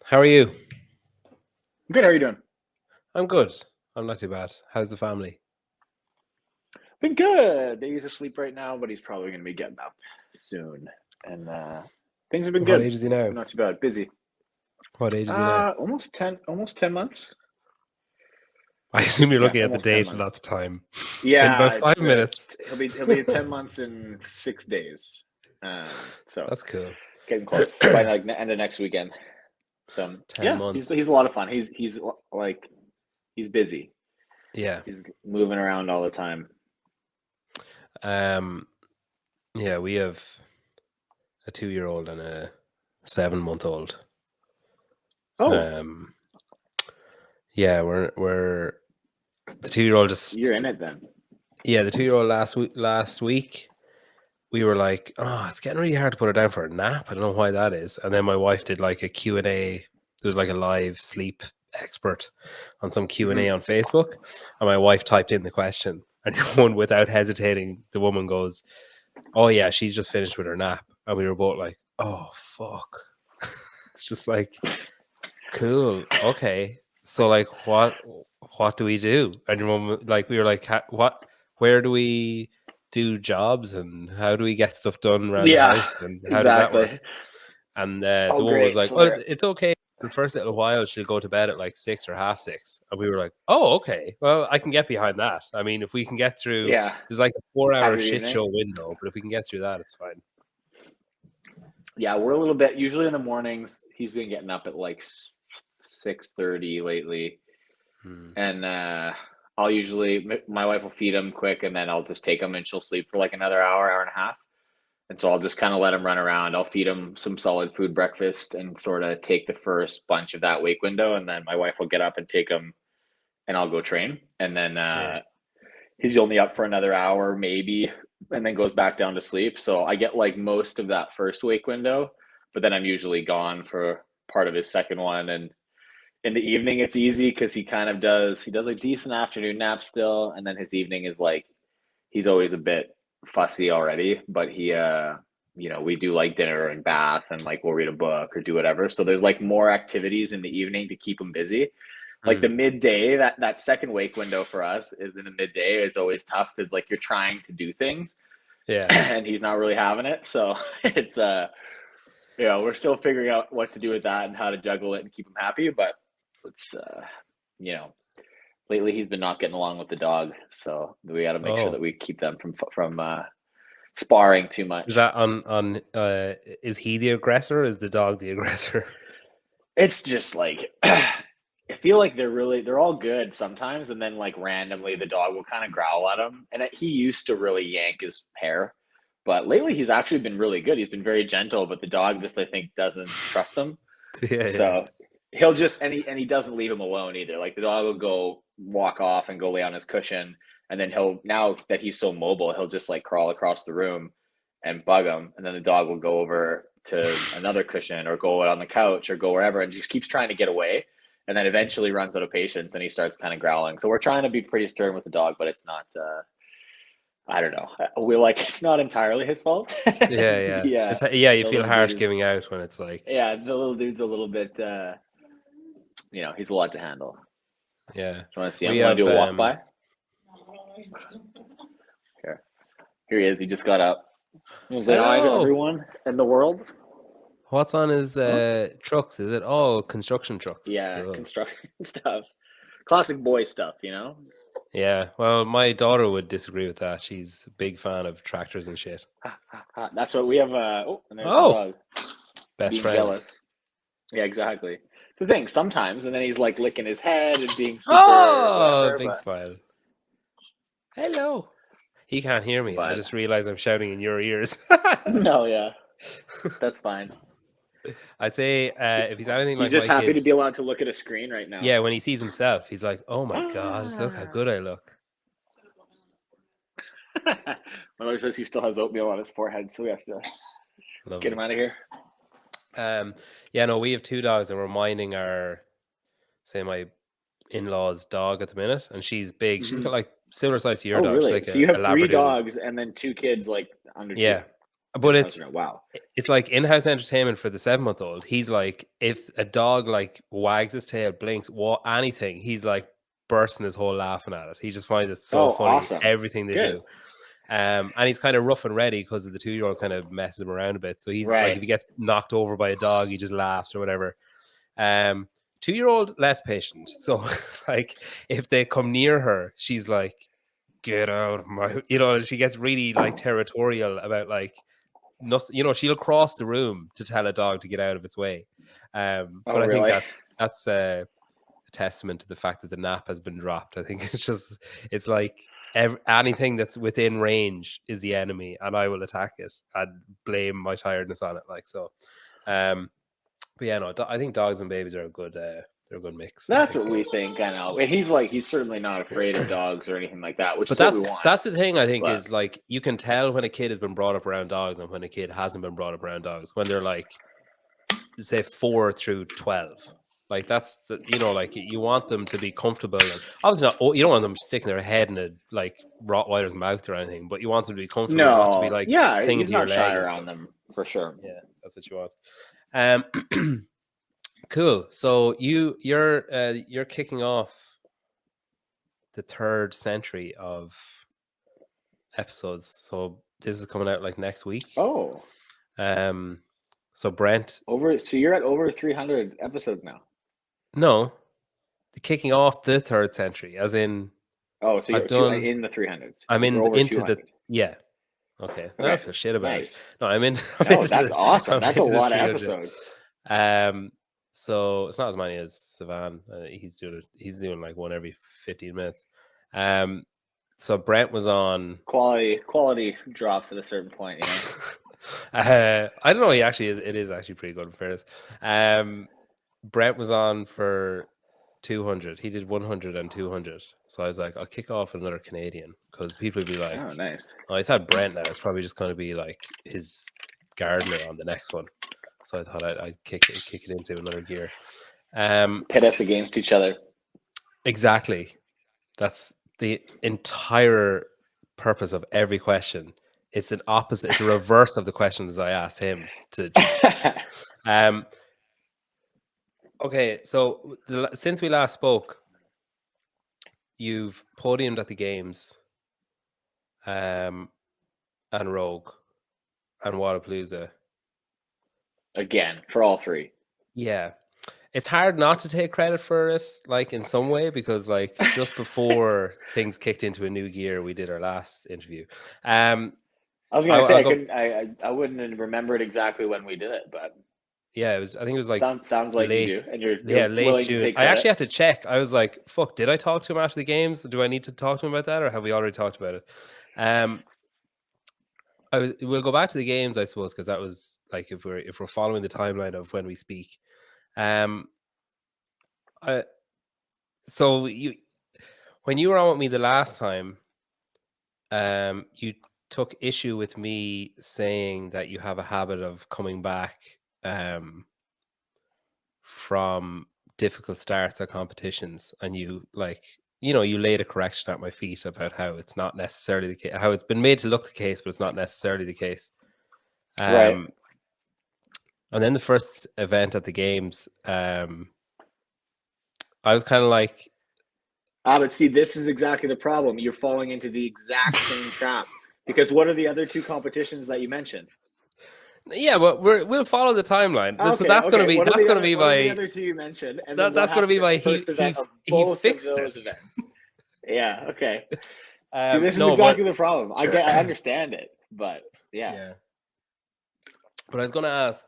How are you? Good. How are you doing? I'm good. I'm not too bad. How's the family? Been good. Baby's asleep right now, but he's probably going to be getting up soon. And things have been What good. age is he It's now? been not too bad. Busy. What age is he now? Almost 10 months. I assume you're Yeah, looking at the almost 10 date and not months. the time. In about Yeah, five minutes. he'll be at 10 months in 6 days. So That's cool. getting close by like end of next weekend. So 10 yeah, he's months. he's a lot of fun. He's like he's busy. Yeah. He's moving around all the time. Um. Yeah, we have a 2-year-old and a 7-month-old. Oh, Um. Yeah, we're the 2-year-old you're just in it then. the 2-year-old last week we were like, oh, it's getting really hard to put her down for a nap. I don't know why that is. And then my wife did like a Q&A. There was like a live sleep expert on some Q&A Hmm. on Facebook. And my wife typed in the question. And one without hesitating, the woman goes, oh, yeah, she's just finished with her nap. And we were both like, oh, fuck. It's just like, cool. Okay. So, like, what do we do? And your mom, like, we were like, what, where do we do jobs and how do we get stuff done around the Yeah, house and how does that work? exactly. And Oh, the woman was great. like, So well, they're it's okay. The first little while she'll go to bed at like 6 or half 6. And we were like, oh, okay. Well, I can get behind that. I mean, if we can get through, yeah, there's like a half 4-hour your shit evening. show window, but if we can get through that, it's fine. Yeah, we're a little bit usually in the mornings. He's been getting up at like 6:30 lately, Hmm. and I'll usually my wife will feed him quick, and then I'll just take him, and she'll sleep for like another hour and a half. And so I'll just kind of let him run around. I'll feed him some solid food breakfast and sort of take the first bunch of that wake window, and then my wife will get up and take him, and I'll go train, and then Yeah. he's only up for another hour maybe, and then goes back down to sleep. So I get like most of that first wake window, but then I'm usually gone for part of his second one. And in the evening it's easy because he does like decent afternoon nap still, and then his evening is like he's always a bit fussy already, but we do like dinner and bath, and like we'll read a book or do whatever. So there's like more activities in the evening to keep him busy. Like the Hmm. midday, that second wake window for us is in the midday is always tough because like you're trying to do things Yeah. and he's not really having it. So it's we're still figuring out what to do with that and how to juggle it and keep him happy. But it's you know, lately he's been not getting along with the dog, so we got to make sure that Oh, we keep them from sparring too is much. that on is he the aggressor or is the dog the aggressor? It's just like I feel like they're all good sometimes, and then like randomly the dog will kind of growl at him. And he used to really yank his hair, but lately he's actually been really good. He's been very gentle, but the dog just I think doesn't trust him. Yeah, yeah. So he'll just and he doesn't leave him alone either. Like the dog will go walk off and go lay on his cushion, and then he'll now that he's so mobile, he'll just like crawl across the room and bug him, and then the dog will go over to another cushion or go on the couch or go wherever and just keeps trying to get away, and then eventually runs out of patience and he starts kind of growling. So we're trying to be pretty stern with the dog, but it's not. I don't know. We're like it's not entirely his fault. Yeah, yeah. Yeah, It's yeah, you the feel little dude harsh is. giving out when it's like, Yeah, the little dude's a little bit. He's a lot to handle. yeah. Do you want to see him? We You want to have do a walk by? Here, here he is. He just got up. He was say hi to hello. everyone in the world. What's on his Huh? trucks? Is it all construction trucks? Yeah, Cool. construction stuff. Classic boy stuff. Yeah. Well, my daughter would disagree with that. She's a big fan of tractors and shit. Ha, ha, ha. That's what we have. And there's the Oh, dog best being friends. jealous. Yeah, exactly. It's the thing sometimes, and then he's like licking his head and being super Oh, whatever. big smile. Hello. He can't hear me. I But just realized I'm shouting in your ears. no, yeah, that's fine. I'd say if he's anything He's like just my happy to be kids, allowed to look at a screen right now. yeah, when he sees himself, he's like, "Oh my god, look how Ah. good I look." My mother says he still has oatmeal on his forehead, so we have to get him Lovely. out of here. Yeah, no, we have 2 dogs, and we're minding our, say, my in-laws' dog at the minute, and she's big. She's Hmm. got like similar size to your Oh, dog. She's really? like So you a have three Labradoodle. dogs and then two kids, like under two. Yeah, But Wow. it's like in-house entertainment for the 7-month-old. He's like, if a dog like wags his tail, blinks, anything, he's like bursting his whole laughing at it. He just finds it so funny, Awesome. everything they Good. do. And he's kind of rough and ready because the 2-year-old kind of messes him around a bit. So he's like, if he gets knocked over by a dog, he just laughs or whatever. 2-year-old less patient. So like if they come near her, she's like, get out of my, she gets really like territorial about like nothing, she'll cross the room to tell a dog to get out of its way. But I think that's a testament to the fact that the nap has been dropped. I think it's like anything that's within range is the enemy, and I will attack it and blame my tiredness on it. Like so. But yeah, no, I think dogs and babies are a good mix. That's what we think. I know, and he's certainly not afraid of dogs or anything like that. Which but is what we want. That's the thing. I think is like you can tell when a kid has been brought up around dogs and when a kid hasn't been brought up around dogs when they're like, say 4 through 12. Like that's the like you want them to be comfortable. And obviously not. You don't want them sticking their head in a like Rottweiler's mouth or anything. But you want them to be comfortable. No, not to be like he's not shy around them for sure. Yeah, that's what you want. Cool. So you're kicking off the 3rd century of episodes. So this is coming out like next week. Oh. So Brent so you're at over 300 episodes now. No, the kicking off the 3rd century, as in. Oh, so you're in the 300s. I'm into 200. Yeah. Okay. I don't feel shit about it. No, I'm into. That's awesome. That's a lot of episodes. So it's not as many as Savan. He's doing like one every 15 minutes. So Brent was on. Quality drops at a certain point. I don't know. It is actually pretty good in fairness. Brent was on for 200. He did 100 and 200. So I was like, I'll kick off another Canadian because people would be like, oh, nice. Oh, he's had Brent now. It's probably just going to be like his gardener on the next one. So I thought I'd kick it into another gear. Pit us against each other. Exactly. That's the entire purpose of every question. It's an opposite. It's a reverse of the questions I asked him to. Okay, so since we last spoke, you've podiumed at the games, and Rogue, and Wadapalooza. Again, for all 3. Yeah. It's hard not to take credit for it, like in some way, because like just before things kicked into a new gear, we did our last interview. I was going to say I wouldn't have remembered exactly when we did it, but yeah, I think it was like sounds like late, you do, and you're late June. I actually had to check. I was like, "Fuck, did I talk to him after the games? Do I need to talk to him about that, or have we already talked about it?" We'll go back to the games, I suppose, because that was like if we're following the timeline of when we speak. So when you were on with me the last time, you took issue with me saying that you have a habit of coming back from difficult starts at competitions, and you you laid a correction at my feet about how it's not necessarily the case, how it's been made to look the case, but it's not necessarily the case. Right. And then the first event at the games, I was kind of like, but see, this is exactly the problem. You're falling into the exact same trap. Because what are the other 2 competitions that you mentioned? Yeah, but we'll follow the timeline. Okay, so that's going to be my. The other 2 you mentioned, and that's going to be my first event of both fixed of those events. Yeah. Okay. See, this is exactly the problem. I understand it, but yeah. But I was going to ask,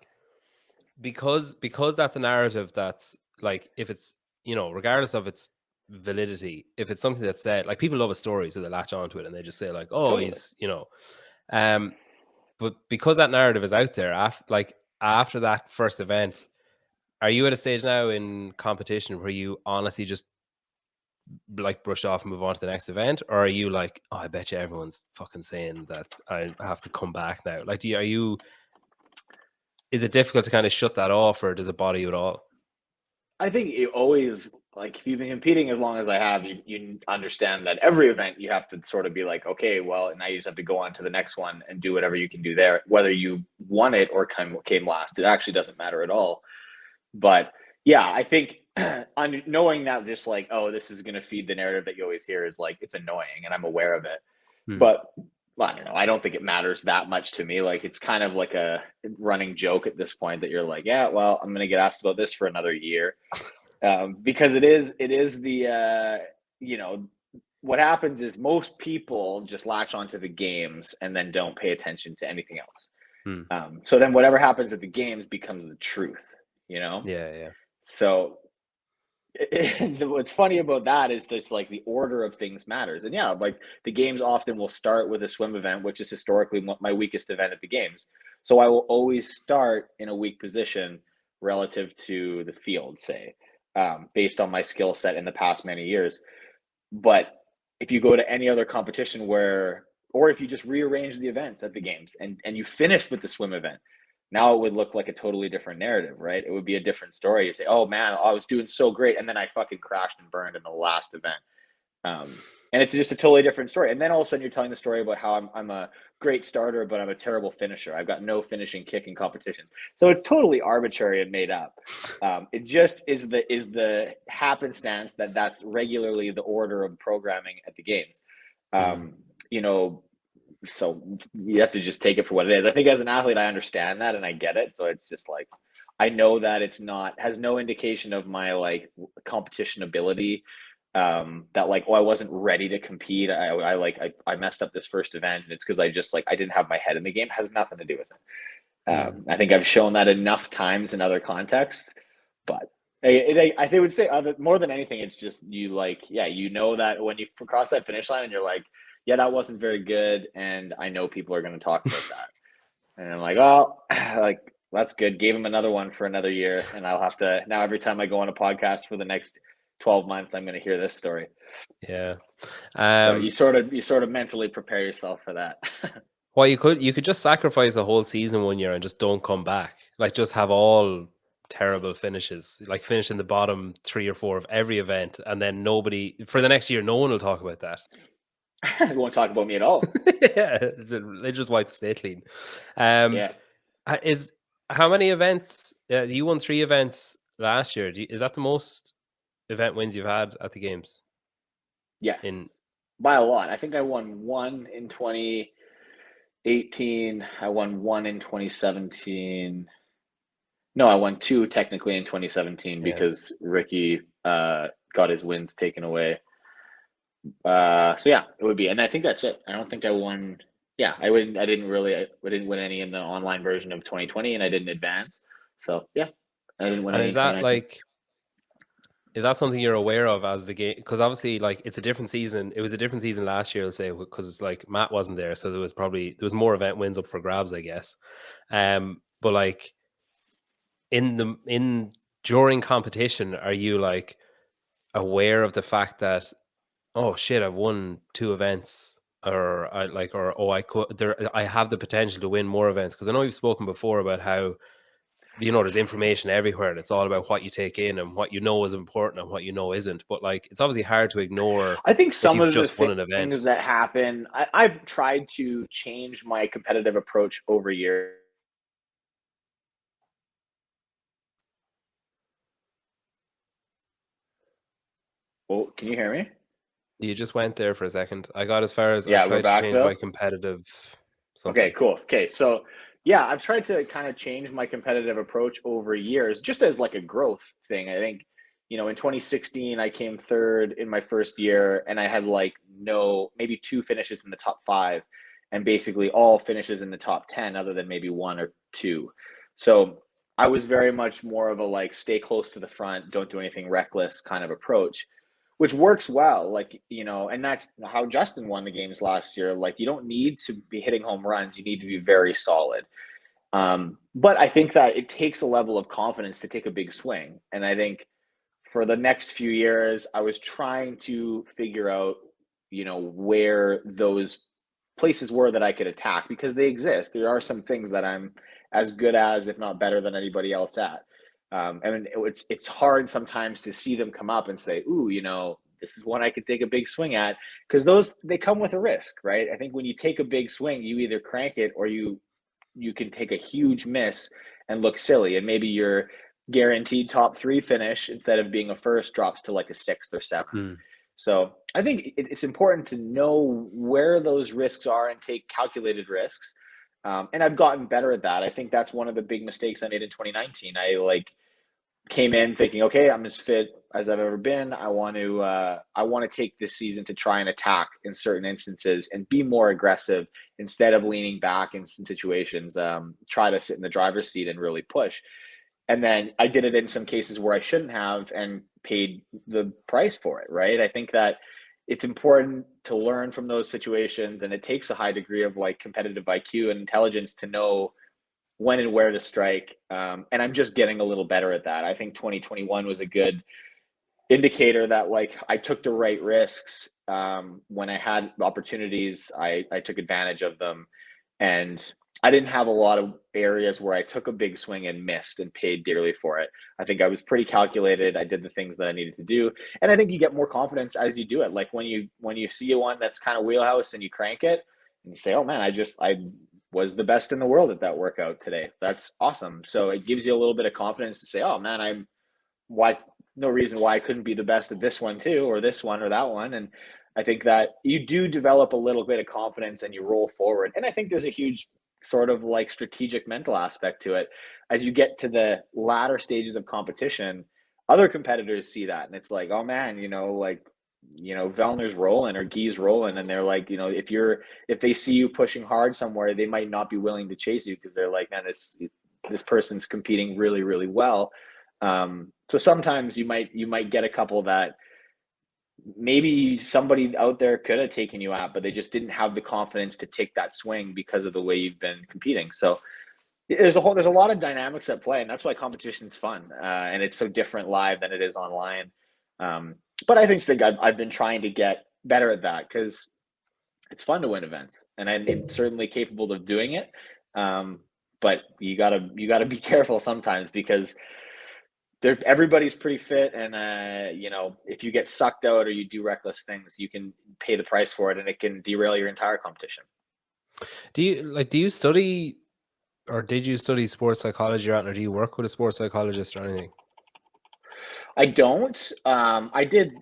because that's a narrative that's like, if it's regardless of its validity, if it's something that's said, like people love a story, so they latch onto it and they just say like, oh, totally. He's but because that narrative is out there, after that first event, are you at a stage now in competition where you honestly just like brush off and move on to the next event, or are you like, oh, I bet you everyone's fucking saying that I have to come back now? Like, is it difficult to kind of shut that off, or does it bother you at all? I think it always like if you've been competing as long as I have, you understand that every event you have to sort of be like, okay, well, now you just have to go on to the next one and do whatever you can do there, whether you won it or came last. It actually doesn't matter at all. But yeah, I think knowing that, just like, oh, this is going to feed the narrative that you always hear, is like, it's annoying, and I'm aware of it. Hmm. But well, I don't know. I don't think it matters that much to me. Like, it's kind of like a running joke at this point that you're like, yeah, well, I'm going to get asked about this for another year, because it is the what happens is most people just latch onto the games and then don't pay attention to anything else. Hmm. So then whatever happens at the games becomes the truth, Yeah, yeah. So what's funny about that is just like the order of things matters. And yeah, like the games often will start with a swim event, which is historically my weakest event at the games. So I will always start in a weak position relative to the field, say, based on my skill set in the past many years. But if you go to any other competition or if you just rearrange the events at the games and you finish with the swim event, now it would look like a totally different narrative, right? It would be a different story. You say, oh man, I was doing so great, and then I fucking crashed and burned in the last event. And it's just a totally different story. And then all of a sudden you're telling the story about how I'm a great starter, but I'm a terrible finisher. I've got no finishing kick in competitions. So it's totally arbitrary and made up. It just is the happenstance that that's regularly the order of programming at the games. You know, so you have to just take it for what it is. I think as an athlete, I understand that and I get it. So it's just like, I know that has no indication of my like competition ability. That like, oh, I wasn't ready to compete. I messed up this first event, and it's because I just like I didn't have my head in the game. It has nothing to do with it. I think I've shown that enough times in other contexts, but I think would say more than anything, it's just you like, yeah, you know that when you cross that finish line and you're like, yeah, that wasn't very good, and I know people are going to talk about that, and I'm like, oh, like that's good. Gave him another one for another year, and I'll have to now every time I go on a podcast for the next 12 months, I'm going to hear this story. Yeah. So you sort of mentally prepare yourself for that. Well, you could just sacrifice a whole season one year and just don't come back. Like just have all terrible finishes, like finish in the bottom 3 or 4 of every event, and then nobody for the next year, no one will talk about that. You won't talk about me at all. Yeah, they just wipe the slate clean. Yeah. Is how many events? You won 3 events last year. Is that the most event wins you've had at the games? Yes. In By a lot. I think I won one in 2018. I won one in 2017. No, I won two technically in 2017 yeah, because Ricky got his wins taken away. So yeah, it would be, and I think that's it. I don't think I won. Yeah, I didn't win any in the online version of 2020, and I didn't advance. So yeah, I didn't win and any is in that 2019. like? Is that something you're aware of as the game? Because obviously, like it's a different season. It was a different season last year, I'll say, because it's like Matt wasn't there, so there was more event wins up for grabs, I guess. But like in during competition, are you like aware of the fact that oh shit, I've won 2 events, or oh I have the potential to win more events? Because I know you've spoken before about how there's information everywhere and it's all about what you take in and what you know is important and what you know isn't, but like it's obviously hard to ignore I think if some you've of the just won an event. things that happen, I've tried to change my competitive approach over years. Oh, can you hear me? You just went there for a second. I got as far as I've Yeah, we're tried to back change my though. competitive Okay, something. cool. Okay, so yeah, I've tried to kind of change my competitive approach over years, just as like a growth thing. I think, in 2016, I came third in my first year, and I had like maybe two finishes in the top five, and basically all finishes in the top 10, other than maybe one or two. So I was very much more of a like stay close to the front, don't do anything reckless kind of approach, which works well. Like, and that's how Justin won the games last year. Like, you don't need to be hitting home runs. You need to be very solid. But I think that it takes a level of confidence to take a big swing. And I think for the next few years, I was trying to figure out, where those places were that I could attack, because they exist. There are some things that I'm as good as, if not better than anybody else at. And it's hard sometimes to see them come up and say, ooh, this is one I could take a big swing at, because they come with a risk, right? I think when you take a big swing, you either crank it or you can take a huge miss and look silly, and maybe your guaranteed top three finish, instead of being a first, drops to like a sixth or seventh. So I think it's important to know where those risks are and take calculated risks. And I've gotten better at that. I think that's one of the big mistakes I made in 2019. I came in thinking, okay, I'm as fit as I've ever been. I want to take this season to try and attack in certain instances and be more aggressive instead of leaning back in some situations. Try to sit in the driver's seat and really push. And then I did it in some cases where I shouldn't have and paid the price for it, right? I think that it's important to learn from those situations, and it takes a high degree of like competitive IQ and intelligence to know when and where to strike. And I'm just getting a little better at that. I think 2021 was a good indicator that like I took the right risks. When I had opportunities, I took advantage of them. And I didn't have a lot of areas where I took a big swing and missed and paid dearly for it. I think I was pretty calculated. I did the things that I needed to do. And I think you get more confidence as you do it. Like when you see one that's kind of wheelhouse and you crank it and you say, oh man, I was the best in the world at that workout today. That's awesome. So it gives you a little bit of confidence to say, oh man, no reason why I couldn't be the best at this one too, or this one or that one. And I think that you do develop a little bit of confidence and you roll forward. And I think there's a huge sort of like strategic mental aspect to it. As you get to the latter stages of competition, other competitors see that and it's like, oh man, Vellner's rolling or Guy's rolling, and they're like, if they see you pushing hard somewhere, they might not be willing to chase you because they're like, man, this person's competing really, really well. So sometimes you might get a couple that maybe somebody out there could have taken you out, but they just didn't have the confidence to take that swing because of the way you've been competing. So there's a lot of dynamics at play, and that's why competition's fun. And it's so different live than it is online. But I think I've been trying to get better at that because it's fun to win events, and I'm certainly capable of doing it. But you gotta be careful sometimes because everybody's pretty fit, and if you get sucked out or you do reckless things, you can pay the price for it, and it can derail your entire competition. Do you study, or did you study sports psychology, or do you work with a sports psychologist or anything? I don't. I did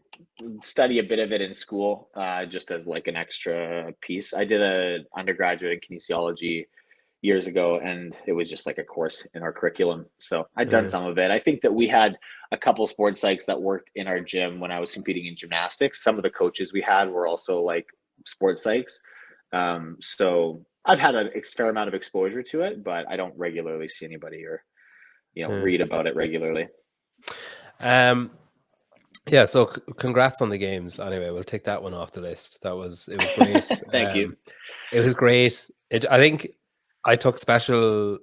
study a bit of it in school, just as like an extra piece. I did an undergraduate in kinesiology years ago, and it was just like a course in our curriculum. So I'd done some of it. I think that we had a couple sports psychs that worked in our gym when I was competing in gymnastics. Some of the coaches we had were also like sports psychs. So I've had a fair amount of exposure to it, but I don't regularly see anybody or read about it regularly. Yeah, so congrats on the games. Anyway, we'll take that one off the list. It was great. Thank you. It was great. I think I took special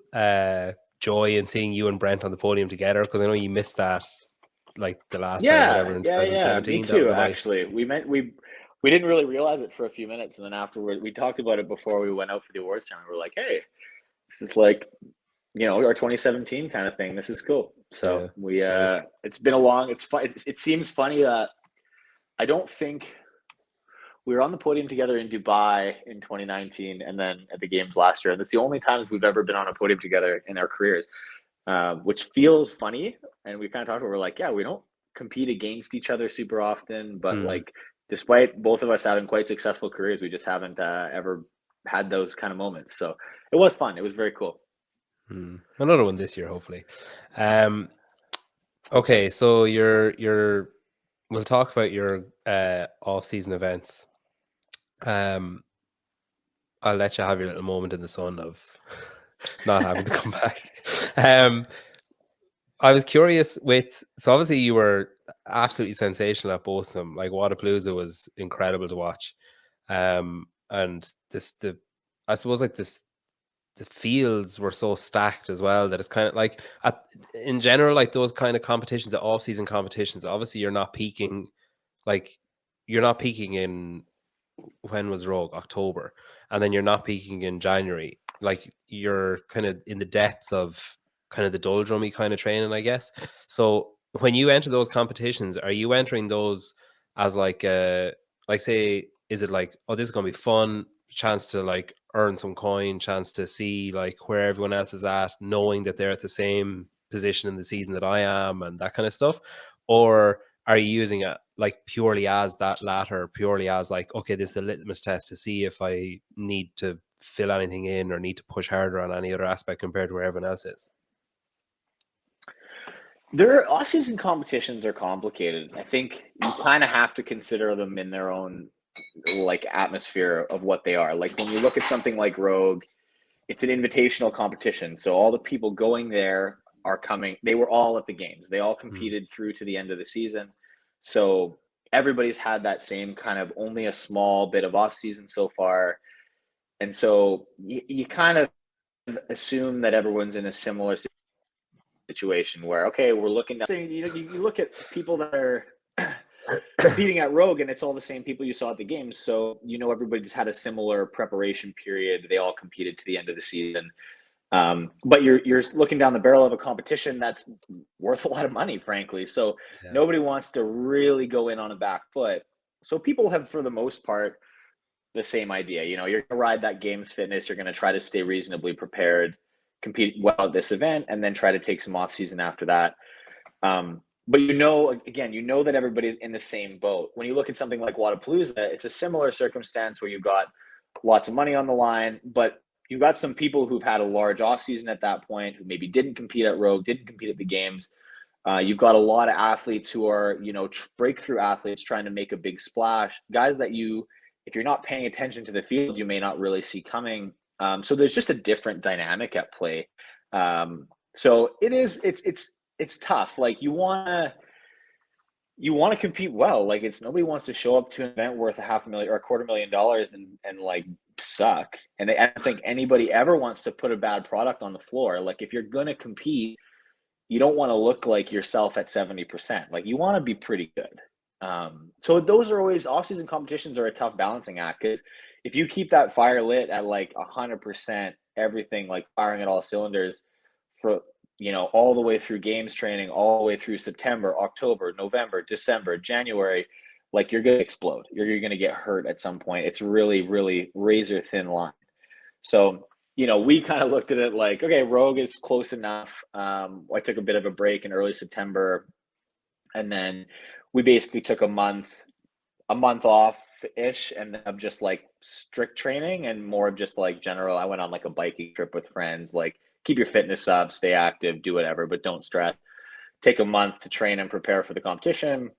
joy in seeing you and Brent on the podium together, because I know you missed that like the last time, whatever, in 2017. Me too, actually. We didn't really realize it for a few minutes, and then afterward we talked about it before we went out for the awards ceremony. We're like, hey, this is like our 2017 kind of thing. This is cool. So it's been it's fun. It seems funny that I don't think we were on the podium together in Dubai in 2019 and then at the games last year. And that's the only times we've ever been on a podium together in our careers, which feels funny. And we kind of talked about, we're like, yeah, we don't compete against each other super often, but like, despite both of us having quite successful careers, we just haven't ever had those kind of moments. So it was fun. It was very cool. Another one this year, hopefully. Okay, so we'll talk about your off-season events. I'll let you have your little moment in the sun of not having to come back. I was curious so obviously you were absolutely sensational at both of them. Like Wodapalooza was incredible to watch. And I suppose like the fields were so stacked as well that it's kind of like in general, like those kind of competitions, the off-season competitions, obviously you're not peaking in, when was Rogue? October. And then you're not peaking in January. Like you're kind of in the depths of kind of the doldrummy kind of training, I guess. So when you enter those competitions, are you entering those as like say, is it like, oh, this is gonna be fun, chance to like earn some coin, chance to see like where everyone else is at, knowing that they're at the same position in the season that I am and that kind of stuff? Or are you using it like purely as that latter, purely as like, okay, this is a litmus test to see if I need to fill anything in or need to push harder on any other aspect compared to where everyone else is? Their off-season competitions are complicated. I think you kind of have to consider them in their own like atmosphere of what they are. Like when you look at something like Rogue, it's an invitational competition. So all the people going there are coming. They were all at the games. They all competed through to the end of the season. So everybody's had that same kind of only a small bit of off season so far. And so you kind of assume that everyone's in a similar situation where, okay, we're looking at, you look at people that are competing at Rogue and it's all the same people you saw at the games. So, everybody's had a similar preparation period. They all competed to the end of the season. But you're looking down the barrel of a competition that's worth a lot of money, frankly. So nobody wants to really go in on a back foot. So people have, for the most part, the same idea. You're going to ride that games fitness. You're going to try to stay reasonably prepared, compete well at this event, and then try to take some off season after that. But again, that everybody's in the same boat. When you look at something like Wodapalooza, it's a similar circumstance where you've got lots of money on the line, but you've got some people who've had a large offseason at that point, who maybe didn't compete at Rogue, didn't compete at the games. You've got a lot of athletes who are, breakthrough athletes trying to make a big splash, guys that if you're not paying attention to the field, you may not really see coming. So there's just a different dynamic at play. So it's tough. Like you want to compete well. Like nobody wants to show up to an event worth $500,000 or $250,000 and like suck. And I don't think anybody ever wants to put a bad product on the floor. Like if you're going to compete, you don't want to look like yourself at 70%. Like you want to be pretty good. So those are always off-season competitions are a tough balancing act, because if you keep that fire lit at like 100%, everything like firing at all cylinders for, all the way through games training, all the way through September, October, November, December, January, like you're going to explode. You're going to get hurt at some point. It's really, really razor thin line. So, we kind of looked at it like, okay, Rogue is close enough. I took a bit of a break in early September, and then we basically took a month off ish, and of just like strict training and more of just like general. I went on like a biking trip with friends, like keep your fitness up, stay active, do whatever, but don't stress. Take a month to train and prepare for the competition,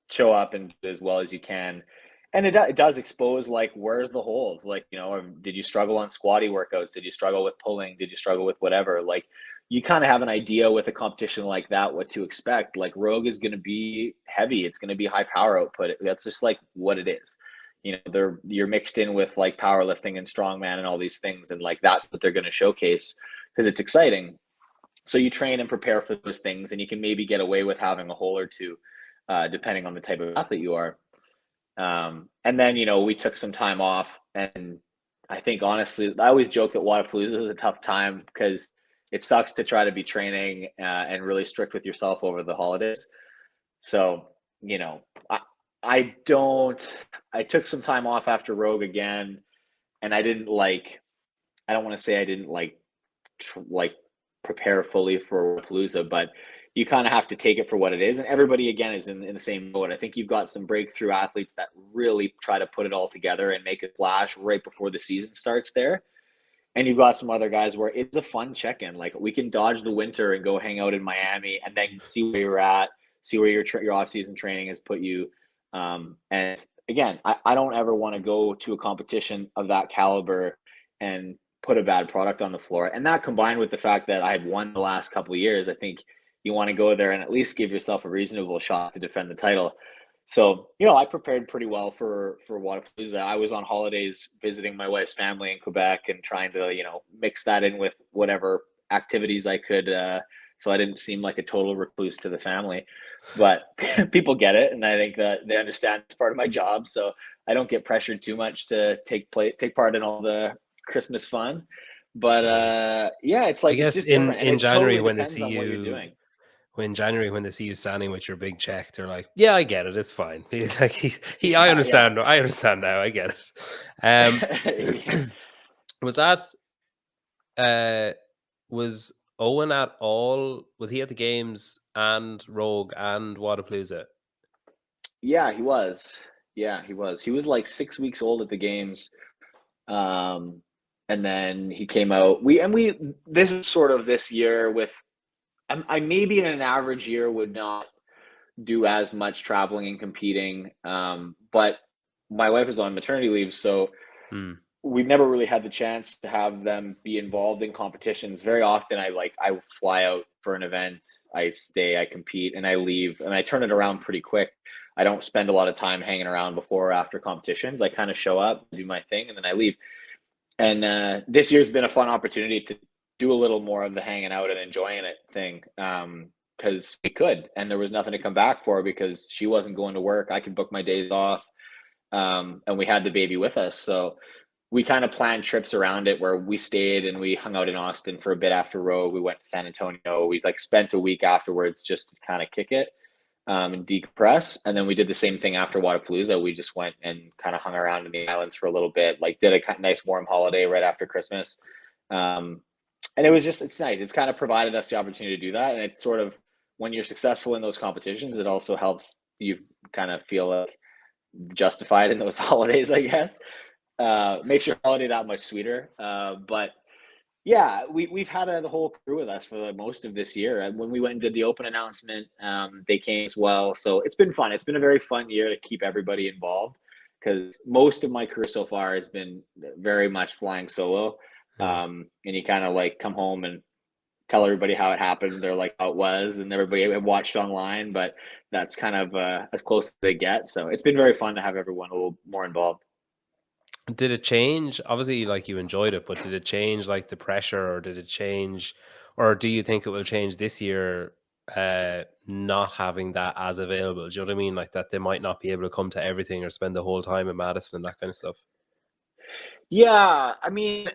show up and do as well as you can. And it does expose like, where's the holes? Like, did you struggle on squatty workouts? Did you struggle with pulling? Did you struggle with whatever? Like, you kind of have an idea with a competition like that, what to expect. Like Rogue is going to be heavy. It's going to be high power output. That's just like what it is. You're mixed in with like powerlifting and strongman and all these things. And like, that's what they're going to showcase because it's exciting. So you train and prepare for those things, and you can maybe get away with having a hole or two, depending on the type of athlete you are. And then, we took some time off, and I think honestly, I always joke that Wodapalooza is a tough time because it sucks to try to be training and really strict with yourself over the holidays. So, I took some time off after Rogue again, and I don't want to say I didn't prepare fully for Palooza, but you kind of have to take it for what it is. And everybody, again, is in the same boat. I think you've got some breakthrough athletes that really try to put it all together and make a splash right before the season starts there. And you've got some other guys where it's a fun check-in. Like we can dodge the winter and go hang out in Miami and then see where you're at, see where your off-season training has put you. And again, I don't ever want to go to a competition of that caliber and put a bad product on the floor. And that combined with the fact that I've won the last couple of years, I think you want to go there and at least give yourself a reasonable shot to defend the title. So, I prepared pretty well for Wodapalooza. I was on holidays visiting my wife's family in Quebec and trying to, mix that in with whatever activities I could, so I didn't seem like a total recluse to the family. But people get it, and I think that they understand it's part of my job. So I don't get pressured too much to take part in all the Christmas fun. But yeah, it's I like it's guess just different, and in it January totally when they depends see on what you're you doing. when they see you standing with your big check, they're like, "Yeah, I get it. It's fine." He's like, I Yeah, yeah. understand. I understand now. I get it." Um, Yeah. was that uh was Owen at all? Was he at the games and Rogue and Wadapalooza? Yeah, he was. Yeah, he was. He was like 6 weeks old at the games. Um, and then he came out. We this is sort of this year with I maybe in an average year would not do as much traveling and competing. But my wife is on maternity leave, so Hmm. we've never really had the chance to have them be involved in competitions. Very often I fly out for an event, I stay, I compete, and I leave, and I turn it around pretty quick. I don't spend a lot of time hanging around before or after competitions. I kind of show up, do my thing, and then I leave. And this year's been a fun opportunity to do a little more of the hanging out and enjoying it thing. Because we could, and there was nothing to come back for because she wasn't going to work. I could book my days off, and we had the baby with us. So we kind of planned trips around it where we stayed and we hung out in Austin for a bit after Rogue. We went to San Antonio. We like spent a week afterwards just to kind of kick it, and decompress. And then we did the same thing after Wadapalooza. We just went and kind of hung around in the islands for a little bit, like did a nice warm holiday right after Christmas. Um, and it was just, it's nice. It's kind of provided us the opportunity to do that. And it's sort of, when you're successful in those competitions, it also helps you kind of feel like justified in those holidays, I guess. Makes your holiday that much sweeter. But yeah, we've had the whole crew with us for most of this year. And when we went and did the open announcement, they came as well. So it's been fun. It's been a very fun year to keep everybody involved because most of my career so far has been very much flying solo. Yeah. And you kind of like come home and tell everybody how it happened or like how it was, and everybody watched online. But that's kind of as close as they get. So it's been very fun to have everyone a little more involved. Did it change? Obviously, like you enjoyed it, but did it change like the pressure, or did it change, or do you think it will change this year? Not having that as available. Do you know what I mean? Like that they might not be able to come to everything or spend the whole time in Madison and that kind of stuff. Yeah, I mean,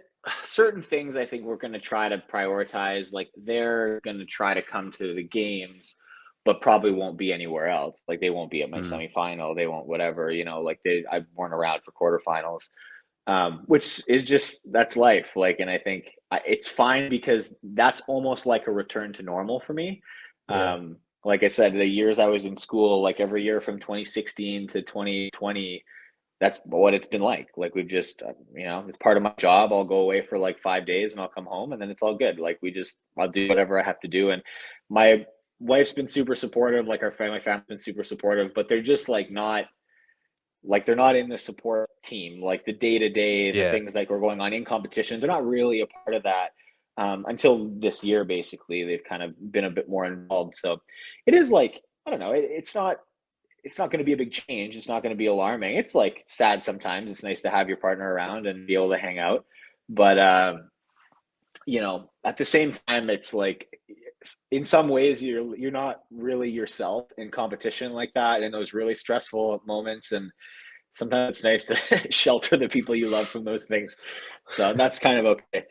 certain things I think we're going to try to prioritize. Like they're going to try to come to the games, but probably won't be anywhere else. Like they won't be at my Mm, semifinal. They won't whatever. Like I weren't around for quarterfinals, which is just that's life. Like, and I think it's fine because that's almost like a return to normal for me. yeah, Like I said, the years I was in school, like every year from 2016 to 2020 that's what it's been like. Like we've just, it's part of my job. I'll go away for like 5 days and I'll come home and then it's all good. Like I'll do whatever I have to do. And my wife's been super supportive. Like my family's been super supportive, but they're just they're not in the support team. Like the day to day, the yeah. things that are going on in competition, they're not really a part of that. Until this year, basically, they've kind of been a bit more involved. So it is like, I don't know, it's not going to be a big change. It's not going to be alarming. It's like sad sometimes. It's nice to have your partner around and be able to hang out. But, at the same time, it's like in some ways you're not really yourself in competition like that in those really stressful moments. And sometimes it's nice to shelter the people you love from those things. So that's kind of okay.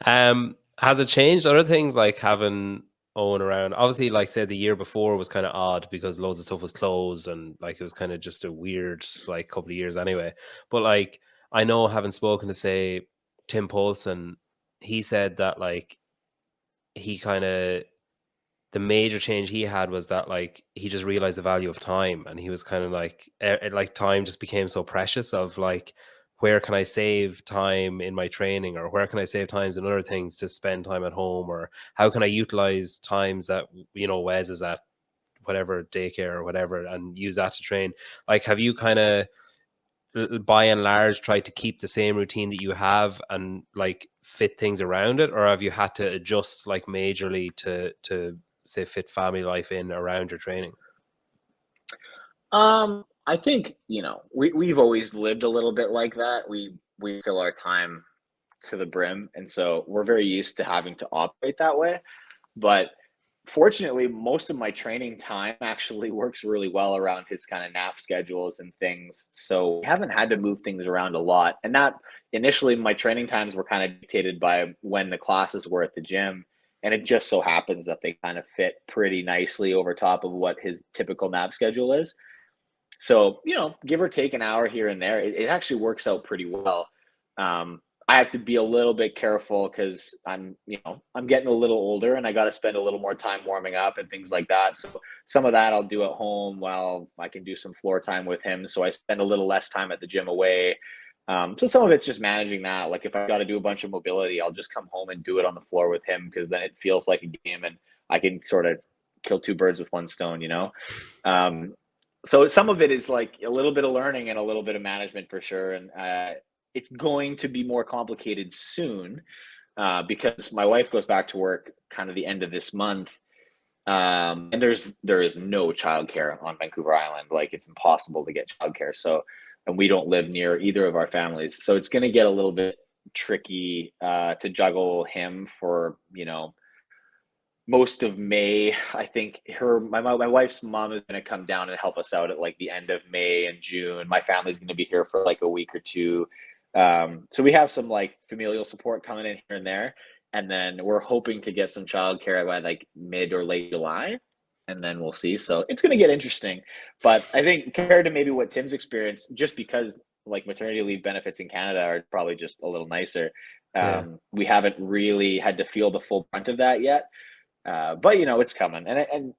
Has it changed other things like having Owen around? Obviously, like say the year before was kind of odd because loads of stuff was closed and like it was kind of just a weird like couple of years anyway. But like I know having spoken to say Tim Poulsen, he said that like he kind of the major change he had was that like he just realized the value of time and he was kind of like like time just became so precious of like where can I save time in my training or where can I save times in other things to spend time at home or how can I utilize times that Wes is at whatever daycare or whatever and use that to train. Like have you kind of by and large try to keep the same routine that you have and like fit things around it, or have you had to adjust like majorly to say fit family life in around your training? I think, we've always lived a little bit like that. We fill our time to the brim. And so we're very used to having to operate that way. But fortunately, most of my training time actually works really well around his kind of nap schedules and things. So we haven't had to move things around a lot. And that initially, my training times were kind of dictated by when the classes were at the gym. And it just so happens that they kind of fit pretty nicely over top of what his typical nap schedule is. So, give or take an hour here and there, it actually works out pretty well. I have to be a little bit careful because I'm getting a little older and I got to spend a little more time warming up and things like that. So some of that I'll do at home while I can do some floor time with him. So I spend a little less time at the gym away. So some of it's just managing that. Like if I got to do a bunch of mobility, I'll just come home and do it on the floor with him because then it feels like a game and I can sort of kill two birds with one stone. Um, so some of it is like a little bit of learning and a little bit of management for sure. And it's going to be more complicated soon because my wife goes back to work kind of the end of this month. And there is no childcare on Vancouver Island. Like it's impossible to get childcare. So, and we don't live near either of our families. So it's going to get a little bit tricky to juggle him for, most of May. I think my wife's mom is going to come down and help us out at like the end of May and June. My family's going to be here for like a week or two. So we have some like familial support coming in here and there. And then we're hoping to get some childcare by like mid or late July. And then we'll see. So it's going to get interesting. But I think compared to maybe what Tim's experienced, just because like maternity leave benefits in Canada are probably just a little nicer. Yeah. We haven't really had to feel the full brunt of that yet. But it's coming. And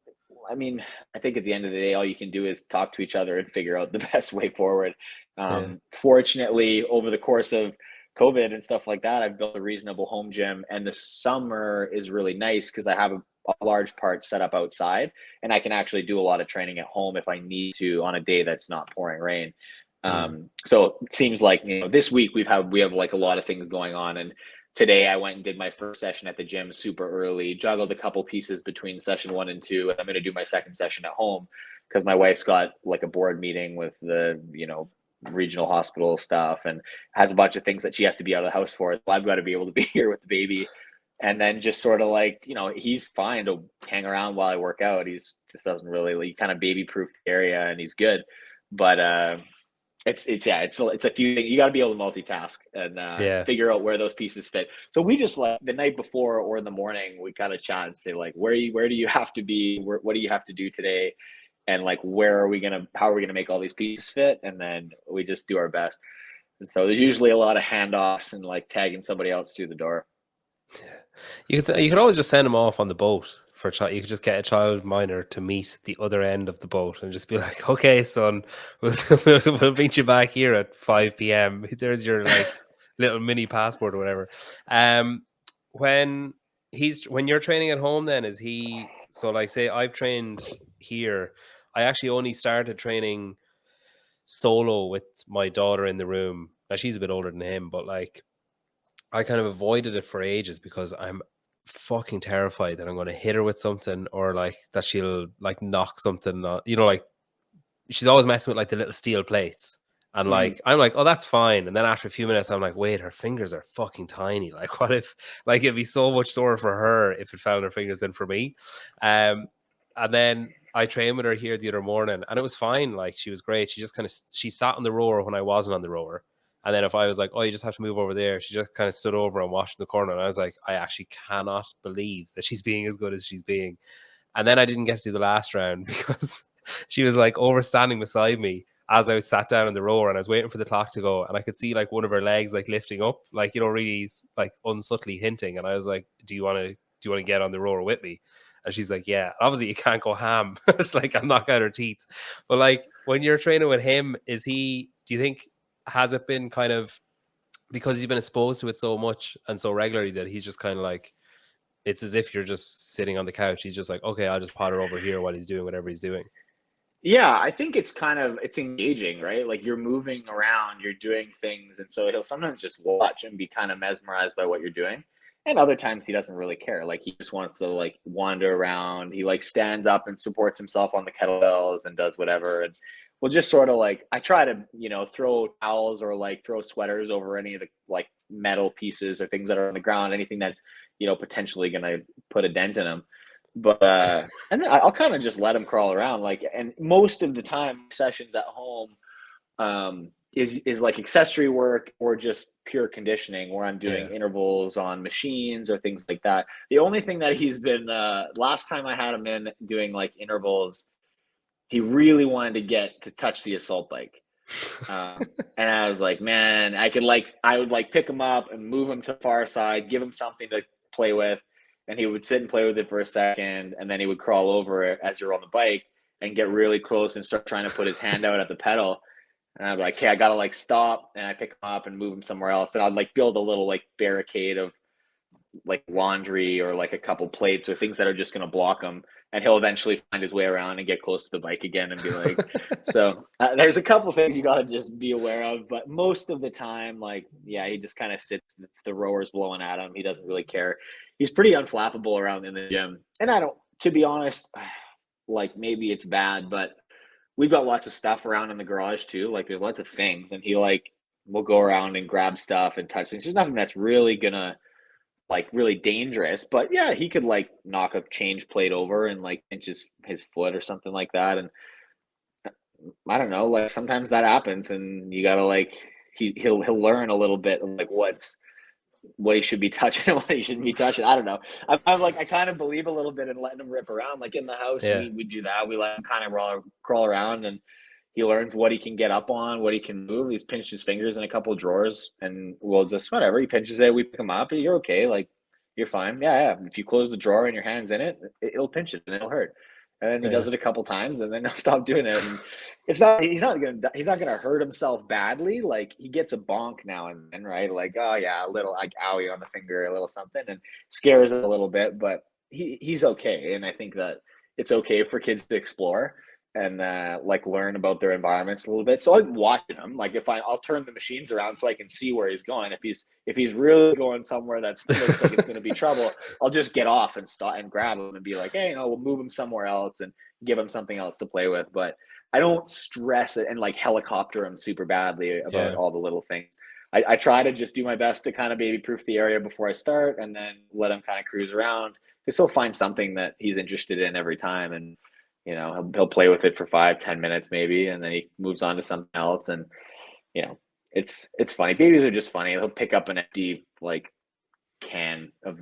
I mean, I think at the end of the day, all you can do is talk to each other and figure out the best way forward. Yeah. Fortunately, over the course of COVID and stuff like that, I've built a reasonable home gym, and the summer is really nice because I have a large part set up outside, and I can actually do a lot of training at home if I need to on a day that's not pouring rain. Mm. So it seems like this week we have like a lot of things going on, and today I went and did my first session at the gym super early, juggled a couple pieces between session 1 and 2, and I'm going to do my second session at home because my wife's got like a board meeting with the regional hospital stuff and has a bunch of things that she has to be out of the house for. So I've got to be able to be here with the baby. And then just sort of like, he's fine to hang around while I work out. He's just doesn't really, he kind of baby proof the area and he's good. But it's a few things. You got to be able to multitask and Yeah. figure out where those pieces fit. So we just like the night before or in the morning, we kind of chat and say like, where do you have to be? What do you have to do today? And like, how are we going to make all these pieces fit? And then we just do our best. And so there's usually a lot of handoffs and like tagging somebody else through the door. You could always just send them off on the boat for a child. You could just get a child minor to meet the other end of the boat and just be like, "Okay, son, we'll meet you back here at 5 p.m. There's your like little mini passport or whatever." Um, when when you're training at home, then is he so like say I've trained here. I actually only started training solo with my daughter in the room. Now she's a bit older than him, but like I kind of avoided it for ages because I'm fucking terrified that I'm going to hit her with something or like that she'll like knock something, like she's always messing with like the little steel plates. And Mm. like, I'm like, oh, that's fine. And then after a few minutes, I'm like, wait, her fingers are fucking tiny. Like, what if, like, it'd be so much sore for her if it fell on her fingers than for me. Um, and then I trained with her here the other morning and it was fine. Like, she was great. She just kind of, she sat on the rower when I wasn't on the rower. And then if I was like, oh, you just have to move over there, she just kind of stood over and watched in the corner. And I was like, I actually cannot believe that she's being as good as she's being. And then I didn't get to do the last round because she was like overstanding beside me as I was sat down in the rower and I was waiting for the clock to go. And I could see like one of her legs like lifting up, like, really like unsubtly hinting. And I was like, do you want to get on the rower with me? And she's like, yeah. Obviously, you can't go ham. It's like I'm knocking out her teeth. But like when you're training with him, do you think, has it been kind of because he's been exposed to it so much and so regularly that he's just kind of like, it's as if you're just sitting on the couch. He's just like, okay, I'll just potter over here while he's doing whatever he's doing. Yeah, I think it's engaging, right? Like you're moving around, you're doing things, and so he'll sometimes just watch and be kind of mesmerized by what you're doing. And other times he doesn't really care. Like he just wants to like wander around. He like stands up and supports himself on the kettlebells and does whatever. And we'll just sort of like I try to, throw towels or like throw sweaters over any of the like metal pieces or things that are on the ground, anything that's, potentially gonna put a dent in them. But and then I'll kind of just let him crawl around, like, and most of the time sessions at home is like accessory work or just pure conditioning where I'm doing Yeah. intervals on machines or things like that. The only thing that he's been last time I had him in doing like intervals, he really wanted to get to touch the assault bike. And I was like, man, I would like pick him up and move him to the far side, give him something to play with, and he would sit and play with it for a second, and then he would crawl over it as you're on the bike and get really close and start trying to put his hand out at the pedal. And I'd be like, okay, I gotta like stop, and I pick him up and move him somewhere else. And I'd like build a little like barricade of like laundry or like a couple plates or things that are just going to block him, and he'll eventually find his way around and get close to the bike again and be like, so there's a couple things you got to just be aware of, but most of the time, like, yeah, he just kind of sits, the rower's blowing at him, he doesn't really care. He's pretty unflappable around in the gym, and I don't, to be honest, like maybe it's bad, but we've got lots of stuff around in the garage too, like there's lots of things, and he like will go around and grab stuff and touch things. There's nothing that's really gonna like really dangerous, but yeah, he could like knock a change plate over and like pinch his foot or something like that. And I don't know, like sometimes that happens, and you gotta like he'll learn a little bit of like what he should be touching and what he shouldn't be touching. I don't know. I'm like I kind of believe a little bit in letting him rip around. Like in the house, Yeah. we do that. We let him kind of crawl around, and he learns what he can get up on, what he can move. He's pinched his fingers in a couple of drawers, and we'll just whatever. He pinches it, we pick him up, and you're okay. Like you're fine. Yeah, yeah. If you close the drawer and your hand's in it, it'll pinch it and it'll hurt. And then he Yeah. does it a couple times, and then he'll stop doing it. And it's not he's not gonna hurt himself badly. Like he gets a bonk now and then, right? Like oh yeah, a little like owie on the finger, a little something, and scares it a little bit, but he's okay. And I think that it's okay for kids to explore and like learn about their environments a little bit. So I'm watching him. Like if I'll turn the machines around so I can see where he's going. If he's really going somewhere that looks like it's going to be trouble, I'll just get off and stop and grab him and be like, hey, we'll move him somewhere else and give him something else to play with. But I don't stress it and like helicopter him super badly about Yeah. all the little things. I try to just do my best to kind of baby proof the area before I start, and then let him kind of cruise around because he'll find something that he's interested in every time. And he'll play with it for 5-10 minutes maybe, and then he moves on to something else. And you know it's funny. Babies are just funny. He'll pick up an empty like can of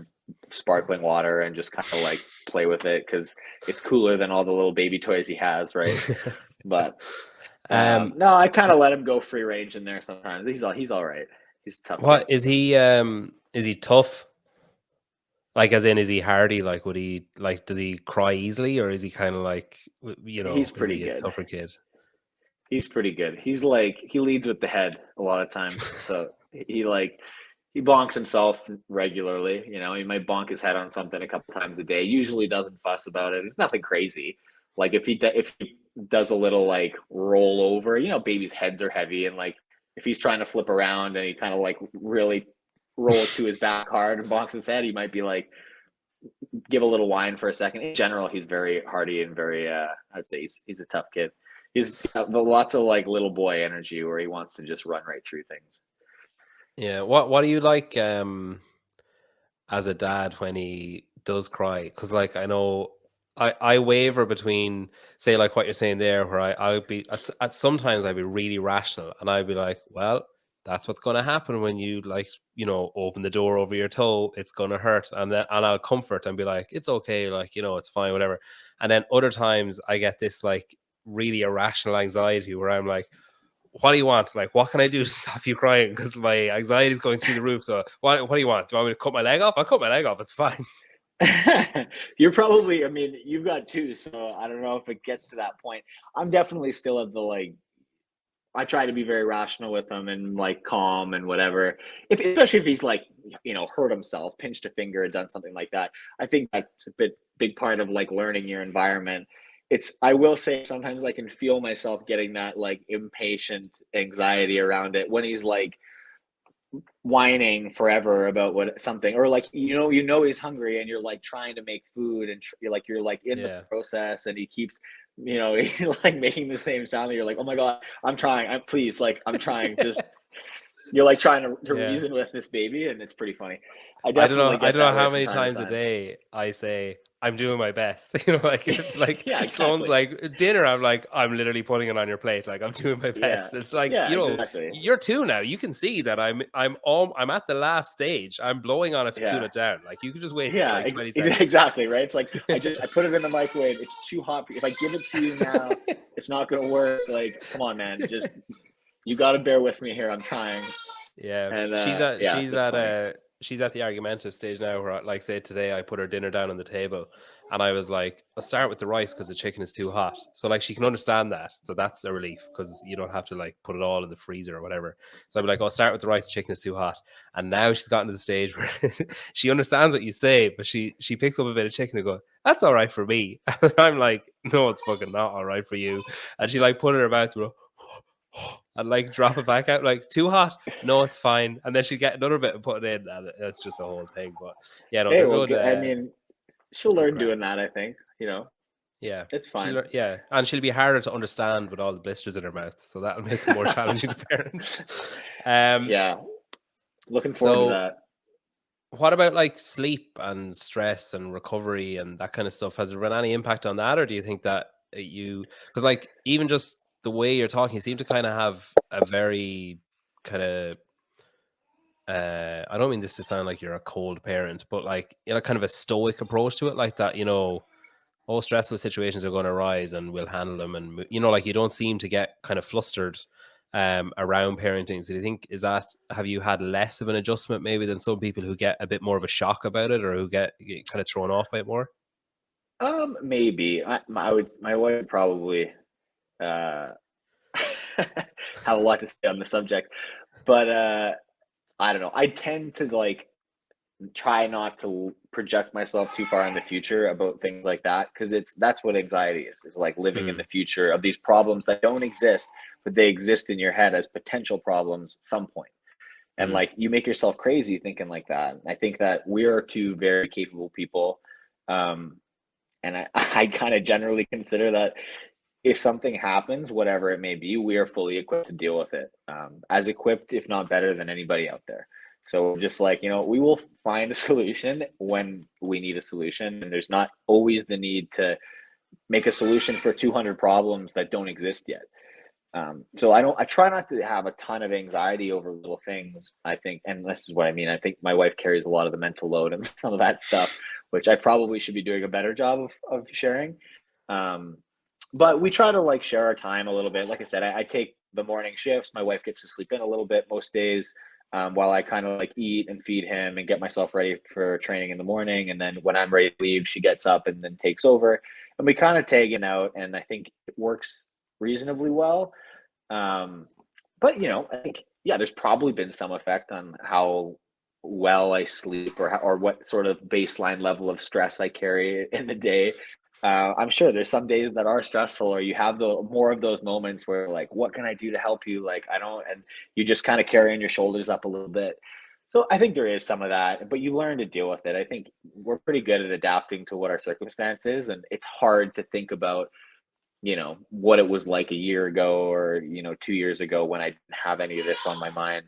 sparkling water and just kind of like play with it because it's cooler than all the little baby toys he has, right? But um, no, I kind of let him go free range in there sometimes. He's all right. He's a tough kid. what is he? Is he tough? Like, as in, is he hardy? Like, would he like? Does he cry easily, or is he kind of like, He's is pretty he a good. tougher kid? He's pretty good. He's like he leads with the head a lot of times. So he bonks himself regularly. He might bonk his head on something a couple times a day. Usually doesn't fuss about it. It's nothing crazy. Like if he does a little like roll over, babies' heads are heavy, and like if he's trying to flip around and he kind of like really rolls to his back hard and bonks his head, he might be like give a little whine for a second. In general, he's very hardy and very I'd say he's a tough kid. He's got lots of like little boy energy where he wants to just run right through things. Yeah. What do you like as a dad when he does cry? Because like I know I waver between, say, like what you're saying there, where I would be at sometimes I'd be really rational and I'd be like, well, that's what's going to happen when you like open the door over your toe. It's going to hurt, and I'll comfort and be like, it's okay, like it's fine, whatever. And then other times I get this like really irrational anxiety where I'm like, what do you want? Like, what can I do to stop you crying? Because my anxiety is going through the roof. So what do you want? Do you want me to cut my leg off? I'll cut my leg off. It's fine. You're probably, I mean, you've got two, so I don't know if it gets to that point. I'm definitely still at the like, I try to be very rational with him and like calm and whatever. Especially if he's like, hurt himself, pinched a finger, done something like that. I think that's a big part of like learning your environment. I will say sometimes I can feel myself getting that like impatient anxiety around it when he's like whining forever about what something, or like he's hungry and you're like trying to make food and you're like in the Yeah. process, and he keeps he like making the same sound, and you're like, oh my god, I'm trying, I'm trying, just you're like trying to Yeah. reason with this baby, and it's pretty funny. I I don't know. definitely I get don't know that way how from many time to times a time. day I say, I'm doing my best. You know, like it's like Yeah, Sloane's exactly. like dinner. I'm like, I'm literally putting it on your plate. Like I'm doing my Yeah. best. It's like, Yeah, you know, exactly. you're 2 now. You can see that I'm at the last stage. I'm blowing on it to cool Yeah. it down. Like you could just wait Yeah, like 20 seconds. exactly, right? It's like I put it in the microwave. It's too hot for you. If I give it to you now, it's not gonna work. Like, come on, man. Just you got to bear with me here. I'm trying. Yeah, And yeah, she's it's at funny. she's at the argumentative stage now where, like, say today I put her dinner down on the table, and I was like, I'll start with the rice because the chicken is too hot. So like she can understand that, so that's a relief because you don't have to like put it all in the freezer or whatever. So I'm like, I'll start with the rice. The chicken is too hot, and now she's gotten to the stage where she understands what you say, but she picks up a bit of chicken and go, that's all right for me. And I'm like, no, it's fucking not all right for you. And she like put it in her mouth and go, and like drop it back out, like too hot. No, it's fine. And then she'd get another bit and put it in, and it's just a whole thing. But yeah, no, Hey, they're well, good. I mean, she'll Good learn crack. doing that. I think. Yeah, It's fine. yeah, and she'll be harder to understand with all the blisters in her mouth, so that'll make it more challenging to parent. Um, Yeah, looking forward to so that. what about like sleep and stress and recovery and that kind of stuff? Has there been any impact on that, or do you think that because like even just the way you're talking, you seem to kind of have a very kind of I don't mean this to sound like you're a cold parent, but like, you know, kind of a stoic approach to it, like that, you know, all stressful situations are going to arise and we'll handle them. And, you know, like you don't seem to get kind of flustered around parenting. So do you think, have you had less of an adjustment maybe than some people who get a bit more of a shock about it or who get kind of thrown off by it more? Maybe my wife would probably uh have a lot to say on the subject, but I don't know. I tend to like try not to project myself too far in the future about things like that because that's what anxiety is like living in Mm, the future of these problems that don't exist, but they exist in your head as potential problems at some point. And mm, like you make yourself crazy thinking like that. I think that we are two very capable people. um and I kind of generally consider that if something happens, whatever it may be, we are fully equipped to deal with it. As equipped, if not better than anybody out there. So just like, we will find a solution when we need a solution. And there's not always the need to make a solution for 200 problems that don't exist yet. So I try not to have a ton of anxiety over little things, I think. And this is what I mean. I think my wife carries a lot of the mental load and some of that stuff, which I probably should be doing a better job of sharing. Um, but we try to like share our time a little bit. Like I said, I take the morning shifts. My wife gets to sleep in a little bit most days, while I kind of like eat and feed him and get myself ready for training in the morning. And then when I'm ready to leave, she gets up and then takes over. And we kind of tag in out. And I think it works reasonably well. Um, but I think yeah, there's probably been some effect on how well I sleep or what sort of baseline level of stress I carry in the day. I'm sure there's some days that are stressful, or you have the more of those moments where like, what can I do to help you? Like, I don't, and you just kind of carrying your shoulders up a little bit. So I think there is some of that, but you learn to deal with it. I think we're pretty good at adapting to what our circumstance is, and it's hard to think about what it was like a year ago or 2 years ago when I didn't have any of this on my mind.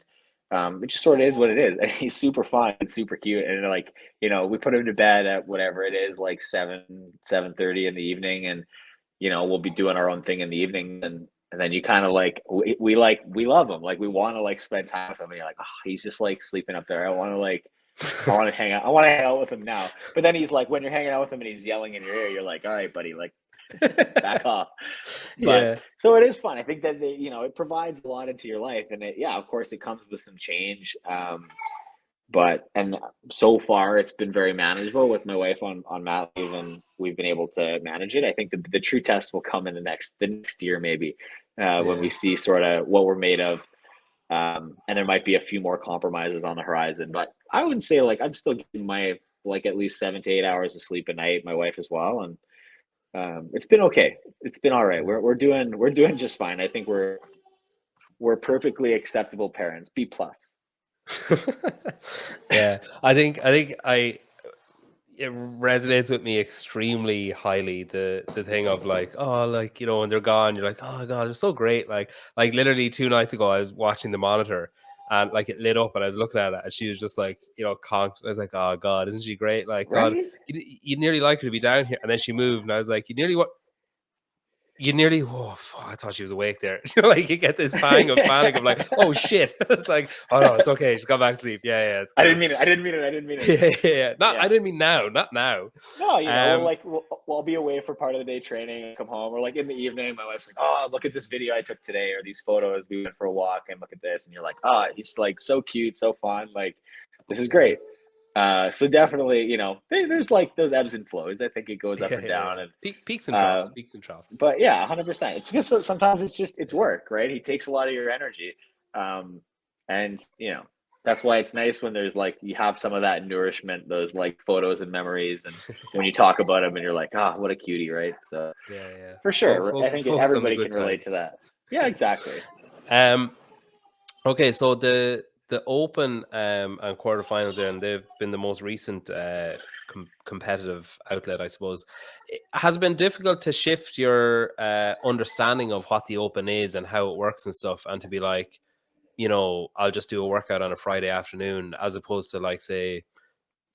It just sort of is what it is. And he's super fun and super cute, and like we put him to bed at whatever it is, like 7:30 in the evening, and we'll be doing our own thing in the evening, and then you kind of like we love him, like we want to like spend time with him, and you're like, oh, he's just like sleeping up there. I want to hang out. I want to hang out with him now. But then he's like, when you're hanging out with him and he's yelling in your ear, you're like, all right, buddy, like back off. But yeah. so it is fun. I think that it provides a lot into your life, and yeah, of course, it comes with some change. But so far, it's been very manageable with my wife on mat leave, and we've been able to manage it. I think the true test will come in the next year, maybe, when we Yeah. see sort of what we're made of. And there might be a few more compromises on the horizon, but I would say like I'm still getting my like at least 7 to 8 hours of sleep a night. My wife as well, and it's been okay. It's been all right. We're doing just fine. I think we're perfectly acceptable parents. B plus. Yeah, I think it resonates with me extremely highly. The thing of like, oh, like, when they're gone, you're like, oh god, they're so great. Like literally 2 nights ago, I was watching the monitor, and like it lit up, and I was looking at it, and she was just like, conked. I was like, oh God, isn't she great? Like, God, Right? you'd nearly like her to be down here. And then she moved, and I was like, oh, I thought she was awake there. Like you get this pang of panic of like, oh shit. It's like, oh no, it's okay. She's gone back to sleep. Yeah, it's cool. I didn't mean it. Yeah. I didn't mean now, not now. No, we'll be away for part of the day training, come home, or like in the evening, my wife's like, oh, look at this video I took today, or these photos. We went for a walk and look at this. And you're like, oh, he's like so cute, so fun. Like, this is great. So definitely, there's like those ebbs and flows. I think it goes up and down, and peaks and troughs. But yeah, 100%. It's just sometimes it's work, right? He takes a lot of your energy, and that's why it's nice when there's like you have some of that nourishment, those like photos and memories, and when you talk about him, and you're like, what a cutie, right? So yeah, for sure, I think everybody can relate to that. Yeah, exactly. Okay, so the Open and quarterfinals there, and they've been the most recent competitive outlet, I suppose. Has it been difficult to shift your understanding of what the Open is and how it works and stuff, and to be like, I'll just do a workout on a Friday afternoon, as opposed to like, say,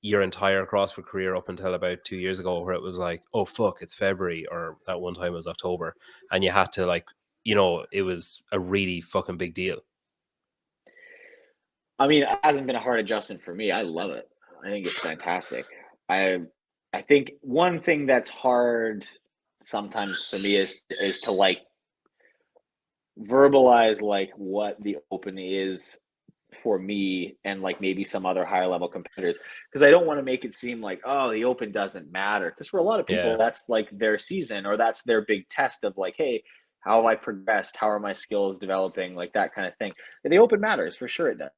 your entire CrossFit career up until about 2 years ago, where it was like, oh fuck, it's February, or that one time it was October, and you had to like, it was a really fucking big deal. I mean, it hasn't been a hard adjustment for me. I love it. I think it's fantastic. I think one thing that's hard sometimes for me is to like verbalize like what the Open is for me and like maybe some other higher level competitors, because I don't want to make it seem like, oh, the Open doesn't matter, because for a lot of people that's like their season, or that's their big test of like, hey, how have I progressed, how are my skills developing, like that kind of thing. And the Open matters, for sure it does.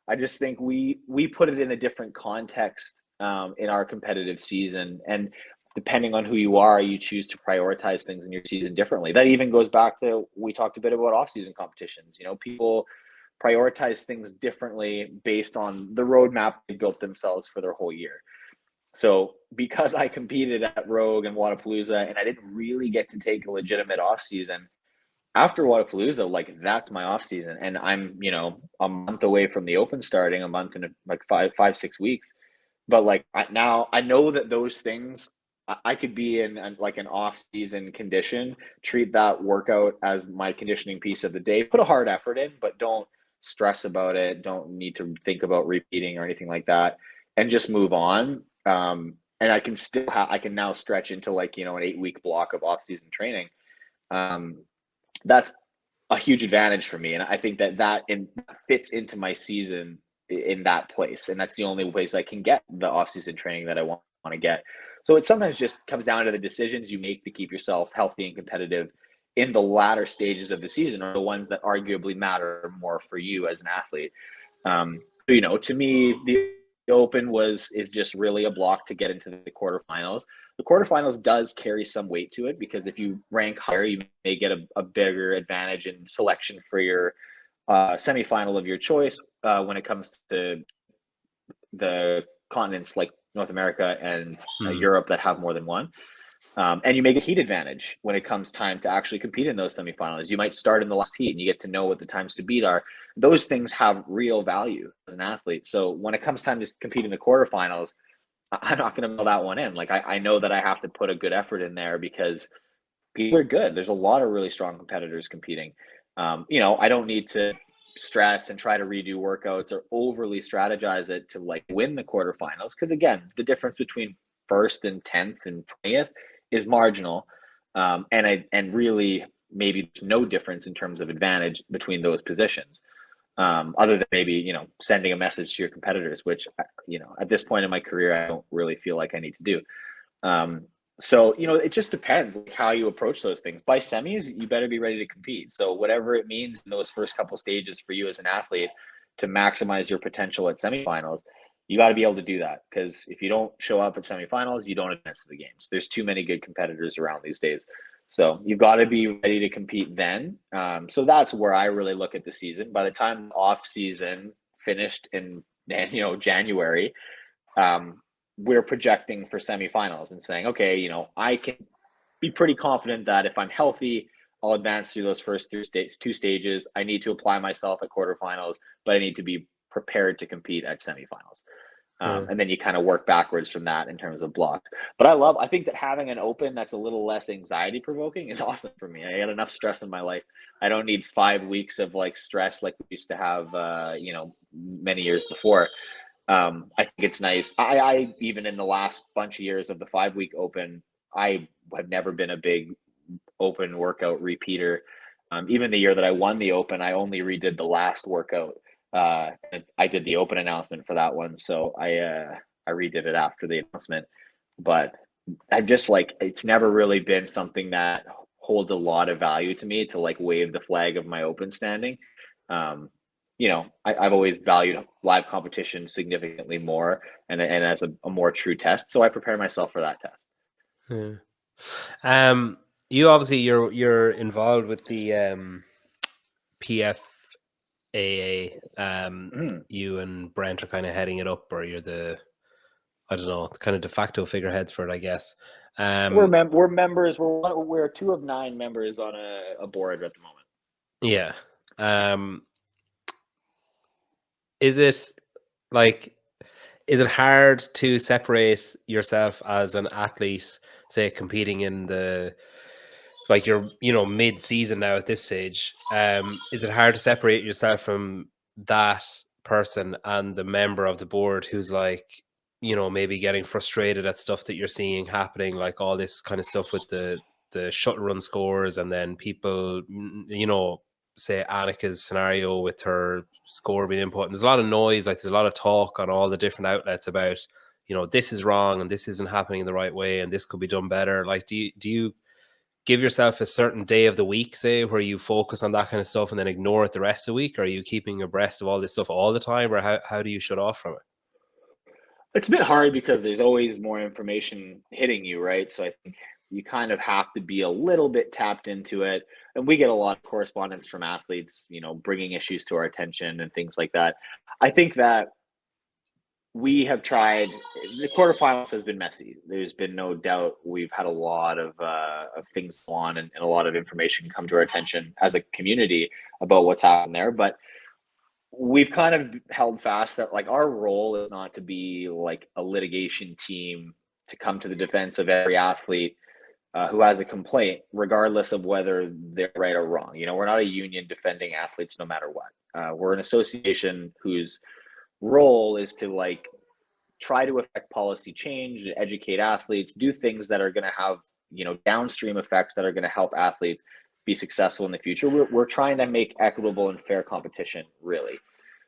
I just think we put it in a different context in our competitive season, and depending on who you are, you choose to prioritize things in your season differently. That even goes back to, we talked a bit about off-season competitions. People prioritize things differently based on the roadmap they built themselves for their whole year. So because I competed at Rogue and Wodapalooza, and I didn't really get to take a legitimate off-season, after Wodapalooza, like that's my off season, and I'm a month away from the Open starting, a month and like 5-6 weeks. But like now I know that those things I could be in like an off season condition, treat that workout as my conditioning piece of the day, put a hard effort in, but don't stress about it, don't need to think about repeating or anything like that, and just move on. And I can still I can now stretch into like an 8-week block of off season training. That's a huge advantage for me, and I think that fits into my season in that place, and that's the only place I can get the off-season training that I want to get. So it sometimes just comes down to the decisions you make to keep yourself healthy and competitive in the latter stages of the season, or the ones that arguably matter more for you as an athlete. To me, the Open is just really a block to get into the quarterfinals. The quarterfinals does carry some weight to it, because if you rank higher, you may get a bigger advantage in selection for your semifinal of your choice when it comes to the continents like North America and Europe that have more than one. And you make a heat advantage when it comes time to actually compete in those semifinals. You might start in the last heat and you get to know what the times to beat are. Those things have real value as an athlete. So when it comes time to compete in the quarterfinals, I'm not going to mail that one in. Like I know that I have to put a good effort in there, because people are good. There's a lot of really strong competitors competing. I don't need to stress and try to redo workouts or overly strategize it to like win the quarterfinals. Because again, the difference between 1st and 10th and 20th is marginal. And really maybe there's no difference in terms of advantage between those positions. Other than maybe, sending a message to your competitors, which, at this point in my career, I don't really feel like I need to do. So, it just depends how you approach those things. By semis, you better be ready to compete. So whatever it means in those first couple stages for you as an athlete to maximize your potential at semifinals, you got to be able to do that, because if you don't show up at semifinals, you don't advance to the games. There's too many good competitors around these days. So you've got to be ready to compete then. So that's where I really look at the season. By the time off season finished in January, we're projecting for semifinals and saying, okay, I can be pretty confident that if I'm healthy, I'll advance through those first two stages. I need to apply myself at quarterfinals, but I need to be prepared to compete at semifinals. And then you kind of work backwards from that in terms of blocks. But I think that having an open that's a little less anxiety provoking is awesome for me. I got enough stress in my life. I don't need 5 weeks of like stress like we used to have, many years before. I think it's nice. I even in the last bunch of years of the 5-week open, I have never been a big open workout repeater. Even the year that I won the open, I only redid the last workout. I did the open announcement for that one, so I redid it after the announcement. But I just like, it's never really been something that holds a lot of value to me to like wave the flag of my open standing. I've always valued live competition significantly more and as a more true test. So I prepare myself for that test. Yeah. You obviously you're involved with the PFAA. You and Brent are kind of heading it up, or you're the, I don't know, kind of de facto figureheads for it, I guess. We're members. We're 2 of 9 members on a board at the moment. Yeah. Is it hard to separate yourself as an athlete, say competing in the, like you're, mid-season now at this stage? Is it hard to separate yourself from that person and the member of the board who's like, maybe getting frustrated at stuff that you're seeing happening, like all this kind of stuff with the shuttle run scores, and then people, say Annika's scenario with her score being input, and there's a lot of noise, like there's a lot of talk on all the different outlets about, this is wrong and this isn't happening in the right way and this could be done better. Like, do you give yourself a certain day of the week, say, where you focus on that kind of stuff and then ignore it the rest of the week? Or are you keeping abreast of all this stuff all the time, or how do you shut off from it? It's a bit hard because there's always more information hitting you, right? So I think you kind of have to be a little bit tapped into it. And we get a lot of correspondence from athletes, bringing issues to our attention and things like that. I think that we have tried. The quarterfinals has been messy. There's been no doubt. We've had a lot of things go on and a lot of information come to our attention as a community about what's happened there. But we've kind of held fast that like our role is not to be like a litigation team to come to the defense of every athlete who has a complaint, regardless of whether they're right or wrong. We're not a union defending athletes no matter what. We're an association whose role is to like try to affect policy change, educate athletes, do things that are going to have downstream effects that are going to help athletes be successful in the future. We're trying to make equitable and fair competition, really.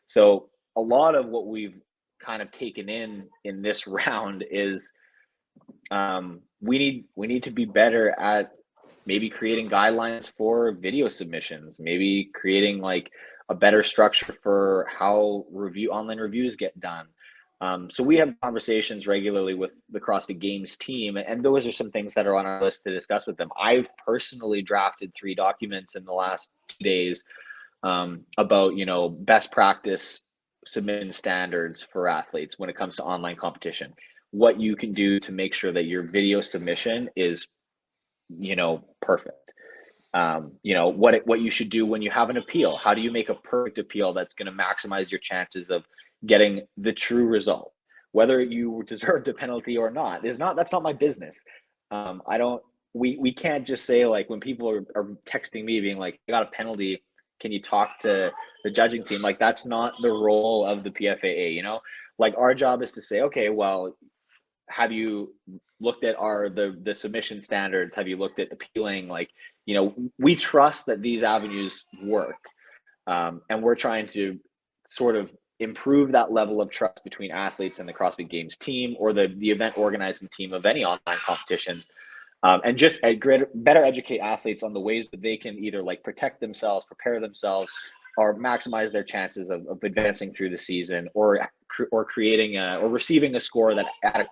So a lot of what we've kind of taken in this round is we need to be better at maybe creating guidelines for video submissions, maybe creating like a better structure for how online reviews get done. So we have conversations regularly with the CrossFit Games team, and those are some things that are on our list to discuss with them. I've personally drafted 3 documents in the last 2 days about best practice submission standards for athletes when it comes to online competition. What you can do to make sure that your video submission is perfect. What you should do when you have an appeal. How do you make a perfect appeal that's going to maximize your chances of getting the true result? Whether you deserved a penalty or not that's not my business. We can't just say, like, when people are texting me being like, I got a penalty, can you talk to the judging team? Like, that's not the role of the PFAA. Like, our job is to say, okay, well, have you looked at the submission standards? Have you looked at appealing? Like, we trust that these avenues work. And we're trying to sort of improve that level of trust between athletes and the CrossFit Games team, or the event organizing team of any online competitions. And just better educate athletes on the ways that they can either like protect themselves, prepare themselves, or maximize their chances of advancing through the season, or creating or receiving a score that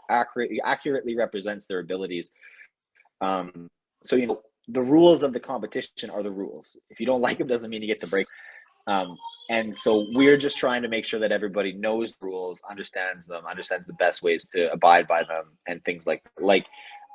accurately represents their abilities. So the rules of the competition are the rules. If you don't like them, doesn't mean you get to break. And so we're just trying to make sure that everybody knows the rules, understands the best ways to abide by them, and things like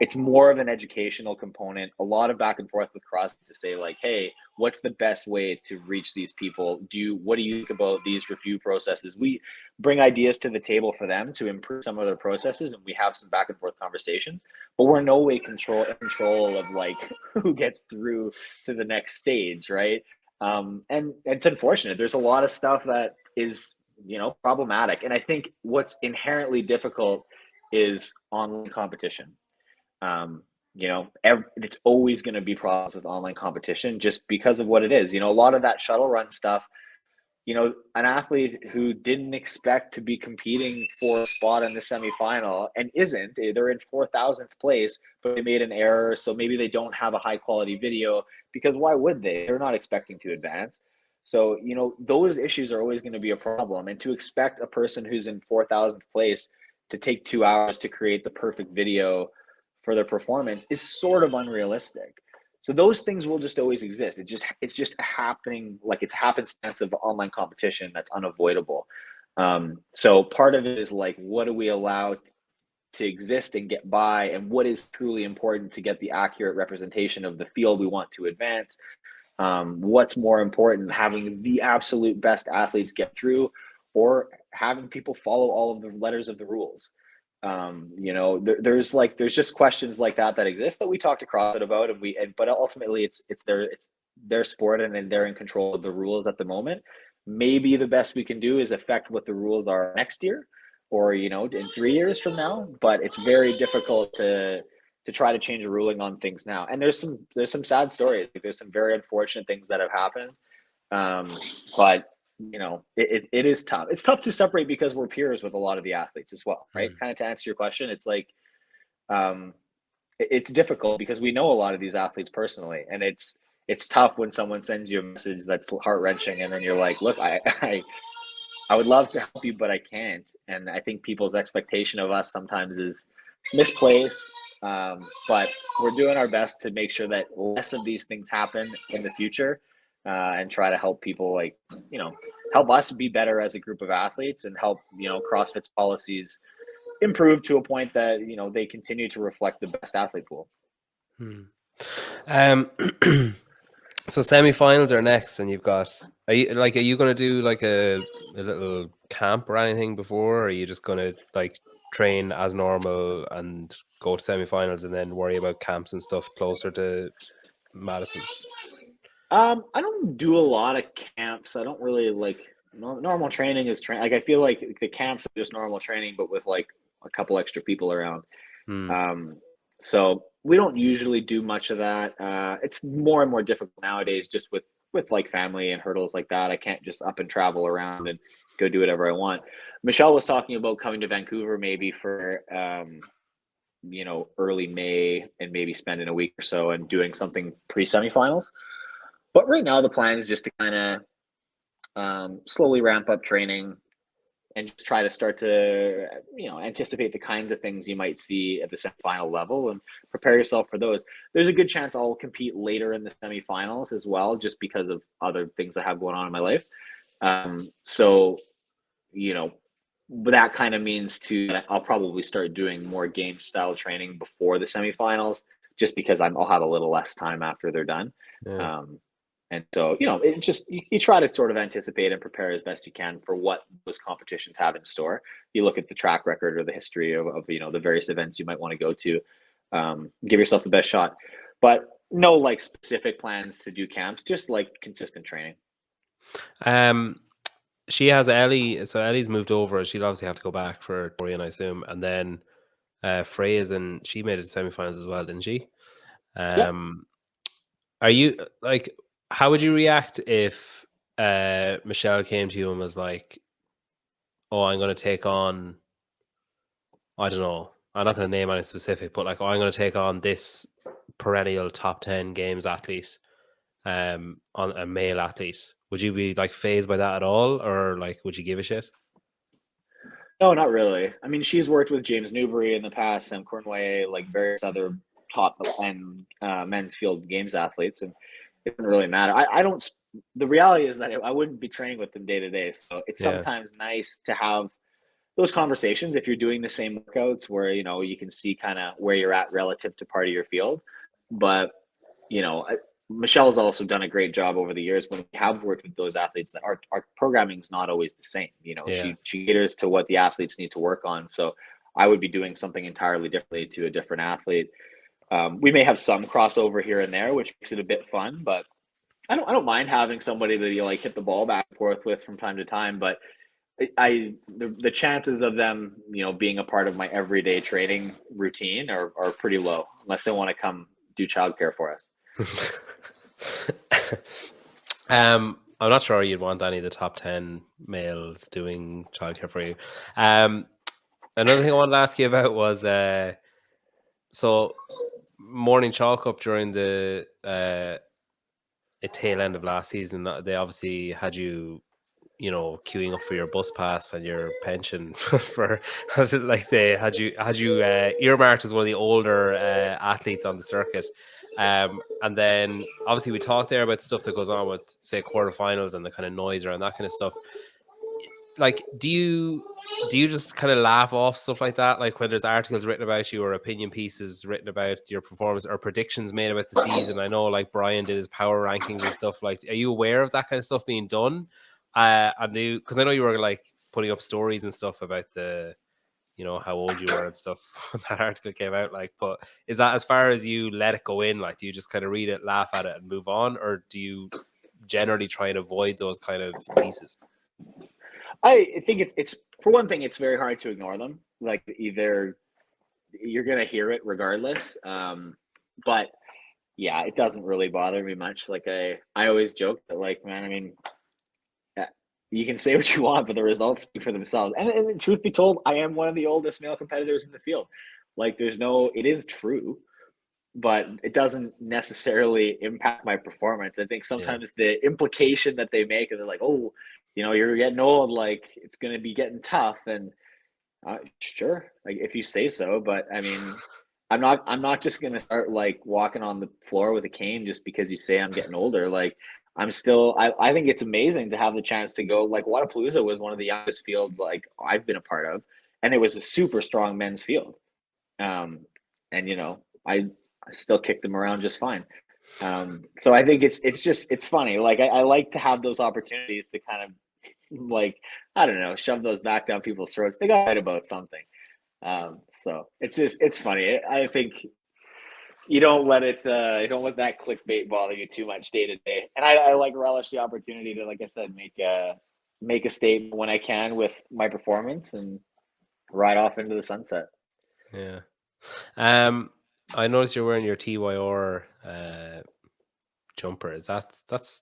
it's more of an educational component, a lot of back and forth with CrossFit to say like, hey, what's the best way to reach these people? What do you think about these review processes? We bring ideas to the table for them to improve some of their processes, and we have some back and forth conversations, but we're in no way control of like who gets through to the next stage, right? And it's unfortunate. There's a lot of stuff that is, problematic. And I think what's inherently difficult is online competition. It's always going to be problems with online competition just because of what it is. A lot of that shuttle run stuff, an athlete who didn't expect to be competing for a spot in the semifinal and isn't, they're in 4,000th place, but they made an error. So maybe they don't have a high quality video, because why would they? They're not expecting to advance. So, those issues are always going to be a problem. And to expect a person who's in 4,000th place to take 2 hours to create the perfect video for their performance is sort of unrealistic. So those things will just always exist. It's just happening, like it's happenstance of online competition that's unavoidable. So part of it is like, what do we allow to exist and get by, and what is truly important to get the accurate representation of the field we want to advance? What's more important, having the absolute best athletes get through, or having people follow all of the letters of the rules? There's just questions like that exist that we talk to CrossFit about, but ultimately it's their sport, and they're in control of the rules at the moment. Maybe the best we can do is affect what the rules are next year, or in 3 years from now. But it's very difficult to try to change a ruling on things now. And there's some sad stories. There's some very unfortunate things that have happened. But it is tough. It's tough to separate because we're peers with a lot of the athletes as well, right? Kind of to answer your question, it's like, it's difficult because we know a lot of these athletes personally, and it's tough when someone sends you a message that's heart-wrenching, and then you're like, look, I would love to help you, but I can't. And I think people's expectation of us sometimes is misplaced. But we're doing our best to make sure that less of these things happen in the future, and try to help people, help us be better as a group of athletes, and help, CrossFit's policies improve to a point that, they continue to reflect the best athlete pool. So semifinals are next, and are you going to do like a little camp or anything before, or are you just going to like train as normal and go to semifinals and then worry about camps and stuff closer to Madison? I don't do a lot of camps. I don't really normal training is I feel like the camps are just normal training, but with like a couple extra people around. So we don't usually do much of that. It's more and more difficult nowadays, just with like family and hurdles like that. I can't just up and travel around and go do whatever I want. Michelle was talking about coming to Vancouver maybe for early May, and maybe spending a week or so and doing something pre-semifinals. But right now the plan is just to kind of slowly ramp up training and just try to start to, anticipate the kinds of things you might see at the semifinal level and prepare yourself for those. There's a good chance I'll compete later in the semifinals as well, just because of other things I have going on in my life. So, that kind of means I'll probably start doing more game style training before the semifinals, just because I'll have a little less time after they're done. Yeah. And so, it just, you try to sort of anticipate and prepare as best you can for what those competitions have in store. You look at the track record or the history of the various events you might want to go to, give yourself the best shot. But no like specific plans to do camps, just like consistent training. She has Ellie, so Ellie's moved over. She'll obviously have to go back for Dorian, I assume. And then Freya's she made it to semifinals as well, didn't she? Yep. Are you like, how would you react if Michelle came to you and was like, oh, I'm going to take on, I don't know, I'm not going to name any specific, but like, oh, I'm going to take on this perennial top 10 games athlete, on a male athlete? Would you be like phased by that at all, or like, would you give a shit? No, not really. I mean, she's worked with James Newbury in the past, Sam Cornway, like various other top and men's field games athletes, and it doesn't really matter. I don't. The reality is that I wouldn't be training with them day to day, so it's sometimes nice to have those conversations if you're doing the same workouts where, you can see kind of where you're at relative to part of your field. But, Michelle's also done a great job over the years when we have worked with those athletes that our programming is not always the same. Yeah. She caters to what the athletes need to work on. So I would be doing something entirely differently to a different athlete. We may have some crossover here and there, which makes it a bit fun, but I don't mind having somebody that you like hit the ball back and forth with from time to time. But the chances of them, being a part of my everyday training routine are pretty low unless they want to come do childcare for us. I'm not sure you'd want any of the top 10 males doing childcare for you. Another thing I wanted to ask you about was so morning chalk up during the tail end of last season. They obviously had you queuing up for your bus pass and your pension for like they had you earmarked as one of the older athletes on the circuit. And then obviously we talked there about stuff that goes on with, say, quarterfinals and the kind of noise around that kind of stuff. Like, do you just kind of laugh off stuff like that? Like when there's articles written about you or opinion pieces written about your performance or predictions made about the season? I know like Brian did his power rankings and stuff. Like, are you aware of that kind of stuff being done? Because I know you were like putting up stories and stuff about the, how old you were and stuff when that article came out. Like, but is that as far as you let it go in? Like, do you just kind of read it, laugh at it, and move on, or do you generally try and avoid those kind of pieces? I think it's for one thing, it's very hard to ignore them. Like either you're gonna hear it regardless. But yeah, it doesn't really bother me much. Like I always joke that like, man, I mean, you can say what you want, but the results speak for themselves. And truth be told, I am one of the oldest male competitors in the field. Like it is true, but it doesn't necessarily impact my performance. I think Yeah. sometimes the implication that they make, and they're like, oh, you're getting old, like it's going to be getting tough. And sure, like if you say so, but I mean, I'm not just going to start like walking on the floor with a cane just because you say I'm getting older. Like I think it's amazing to have the chance to go. Like Wadapalooza was one of the youngest fields like I've been a part of, and it was a super strong men's field. And I still kick them around just fine. So I think it's funny. Like I like to have those opportunities to kind of like, I don't know, shove those back down people's throats. They got right about something. So it's funny. I think you don't let that clickbait bother you too much day to day. And I like relish the opportunity to, like I said, make a statement when I can with my performance and ride off into the sunset. Yeah. I noticed you're wearing your TYR jumper. That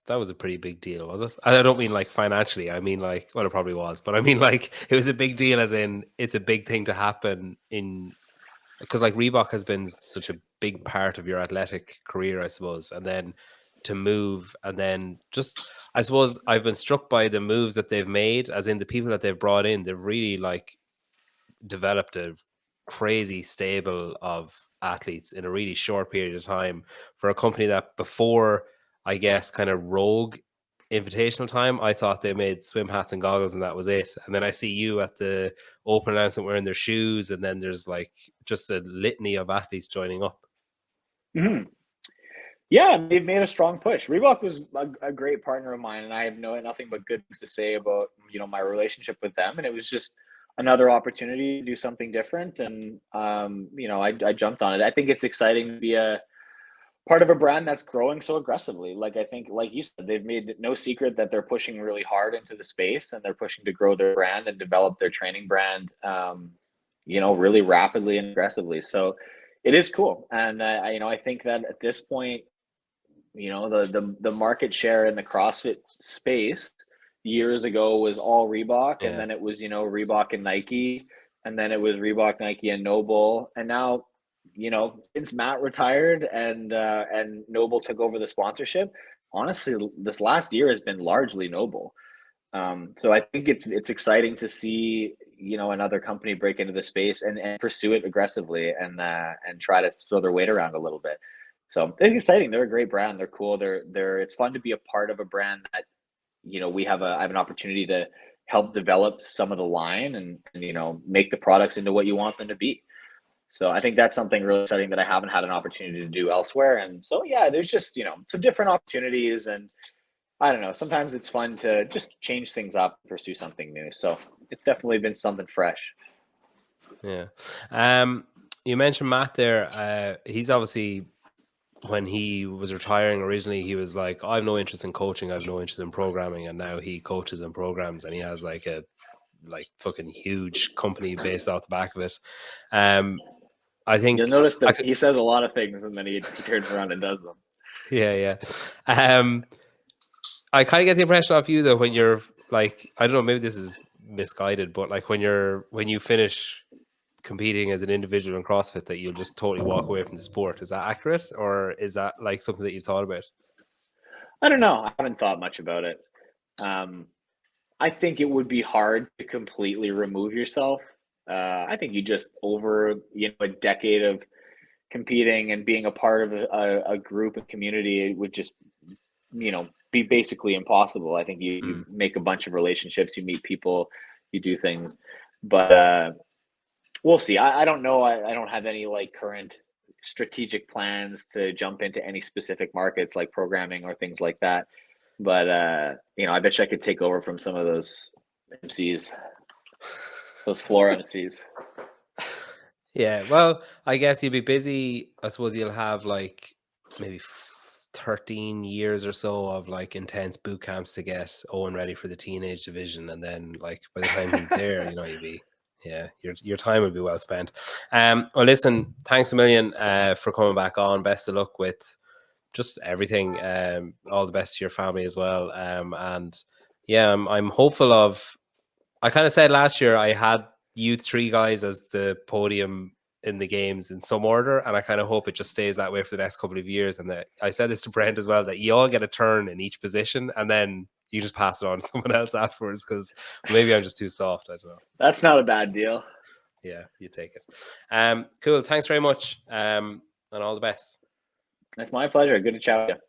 was a pretty big deal, was it? I don't mean like financially. I mean like, well, it probably was, but I mean like it was a big deal as in it's a big thing to happen because like Reebok has been such a big part of your athletic career, I suppose, and then to move and then just, I suppose I've been struck by the moves that they've made, as in the people that they've brought in. They've really like developed a crazy stable of athletes in a really short period of time for a company that before, I guess, kind of rogue invitational time, I thought they made swim hats and goggles and that was it. And then I see you at the open announcement wearing their shoes, and then there's like just a litany of athletes joining up. Mm-hmm. Yeah, they've made a strong push. Reebok was a great partner of mine, and I have nothing but good things to say about my relationship with them. And it was just another opportunity to do something different, and I jumped on it. I think it's exciting to be a part of a brand that's growing so aggressively. Like I think, like you said, they've made no secret that they're pushing really hard into the space, and they're pushing to grow their brand and develop their training brand, really rapidly and aggressively. So it is cool, and I think that at this point, the market share in the CrossFit space years ago was all Reebok, and Yeah. then it was Reebok and Nike, and then it was Reebok, Nike, and Noble, and now since Matt retired and Noble took over the sponsorship, honestly, this last year has been largely Noble. So I think it's exciting to see another company break into the space and pursue it aggressively and try to throw their weight around a little bit. So they're exciting. They're a great brand. They're cool. It's fun to be a part of a brand that I have an opportunity to help develop some of the line and you know, make the products into what you want them to be. So I think that's something really exciting that I haven't had an opportunity to do elsewhere. And so yeah, there's just, you know, some different opportunities, and I don't know, sometimes it's fun to just change things up, pursue something new. So it's definitely been something fresh. Yeah. You mentioned Matt there. He's obviously, when he was retiring originally, he was like, I have no interest in coaching, I have no interest in programming, and now he coaches and programs, and he has like a fucking huge company based off the back of it. I You'll think notice I that could, he says a lot of things and then he turns around and does them. yeah. I kind of get the impression of you though, when you're like, I don't know, maybe this is misguided, but like when you finish competing as an individual in CrossFit, that you'll just totally walk away from the sport. Is that accurate, or is that like something that you've thought about? I don't know. I haven't thought much about it. Um, I think it would be hard to completely remove yourself. I think you just over a decade of competing and being a part of a group and community, it would just be basically impossible. I think you make a bunch of relationships, you meet people, you do things, but we'll see. I don't know. I don't have any like current strategic plans to jump into any specific markets like programming or things like that. But I bet you I could take over from some of those MCs, those floor MCs. Yeah, well, I guess you'll be busy. I suppose you'll have like maybe 13 years or so of like intense boot camps to get Owen ready for the teenage division, and then like by the time he's there, you'll be, yeah, your time will be well spent. Well, listen, thanks a million for coming back on. Best of luck with just everything. All the best to your family as well. And yeah, I'm hopeful of. I kind of said last year I had you three guys as the podium in the games in some order, and I kind of hope it just stays that way for the next couple of years. And that I said this to Brent as well, that you all get a turn in each position, and then you just pass it on to someone else afterwards, because maybe I'm just too soft. I don't know. That's not a bad deal. Yeah, you take it. Cool. Thanks very much. And all the best. That's my pleasure. Good to chat with you.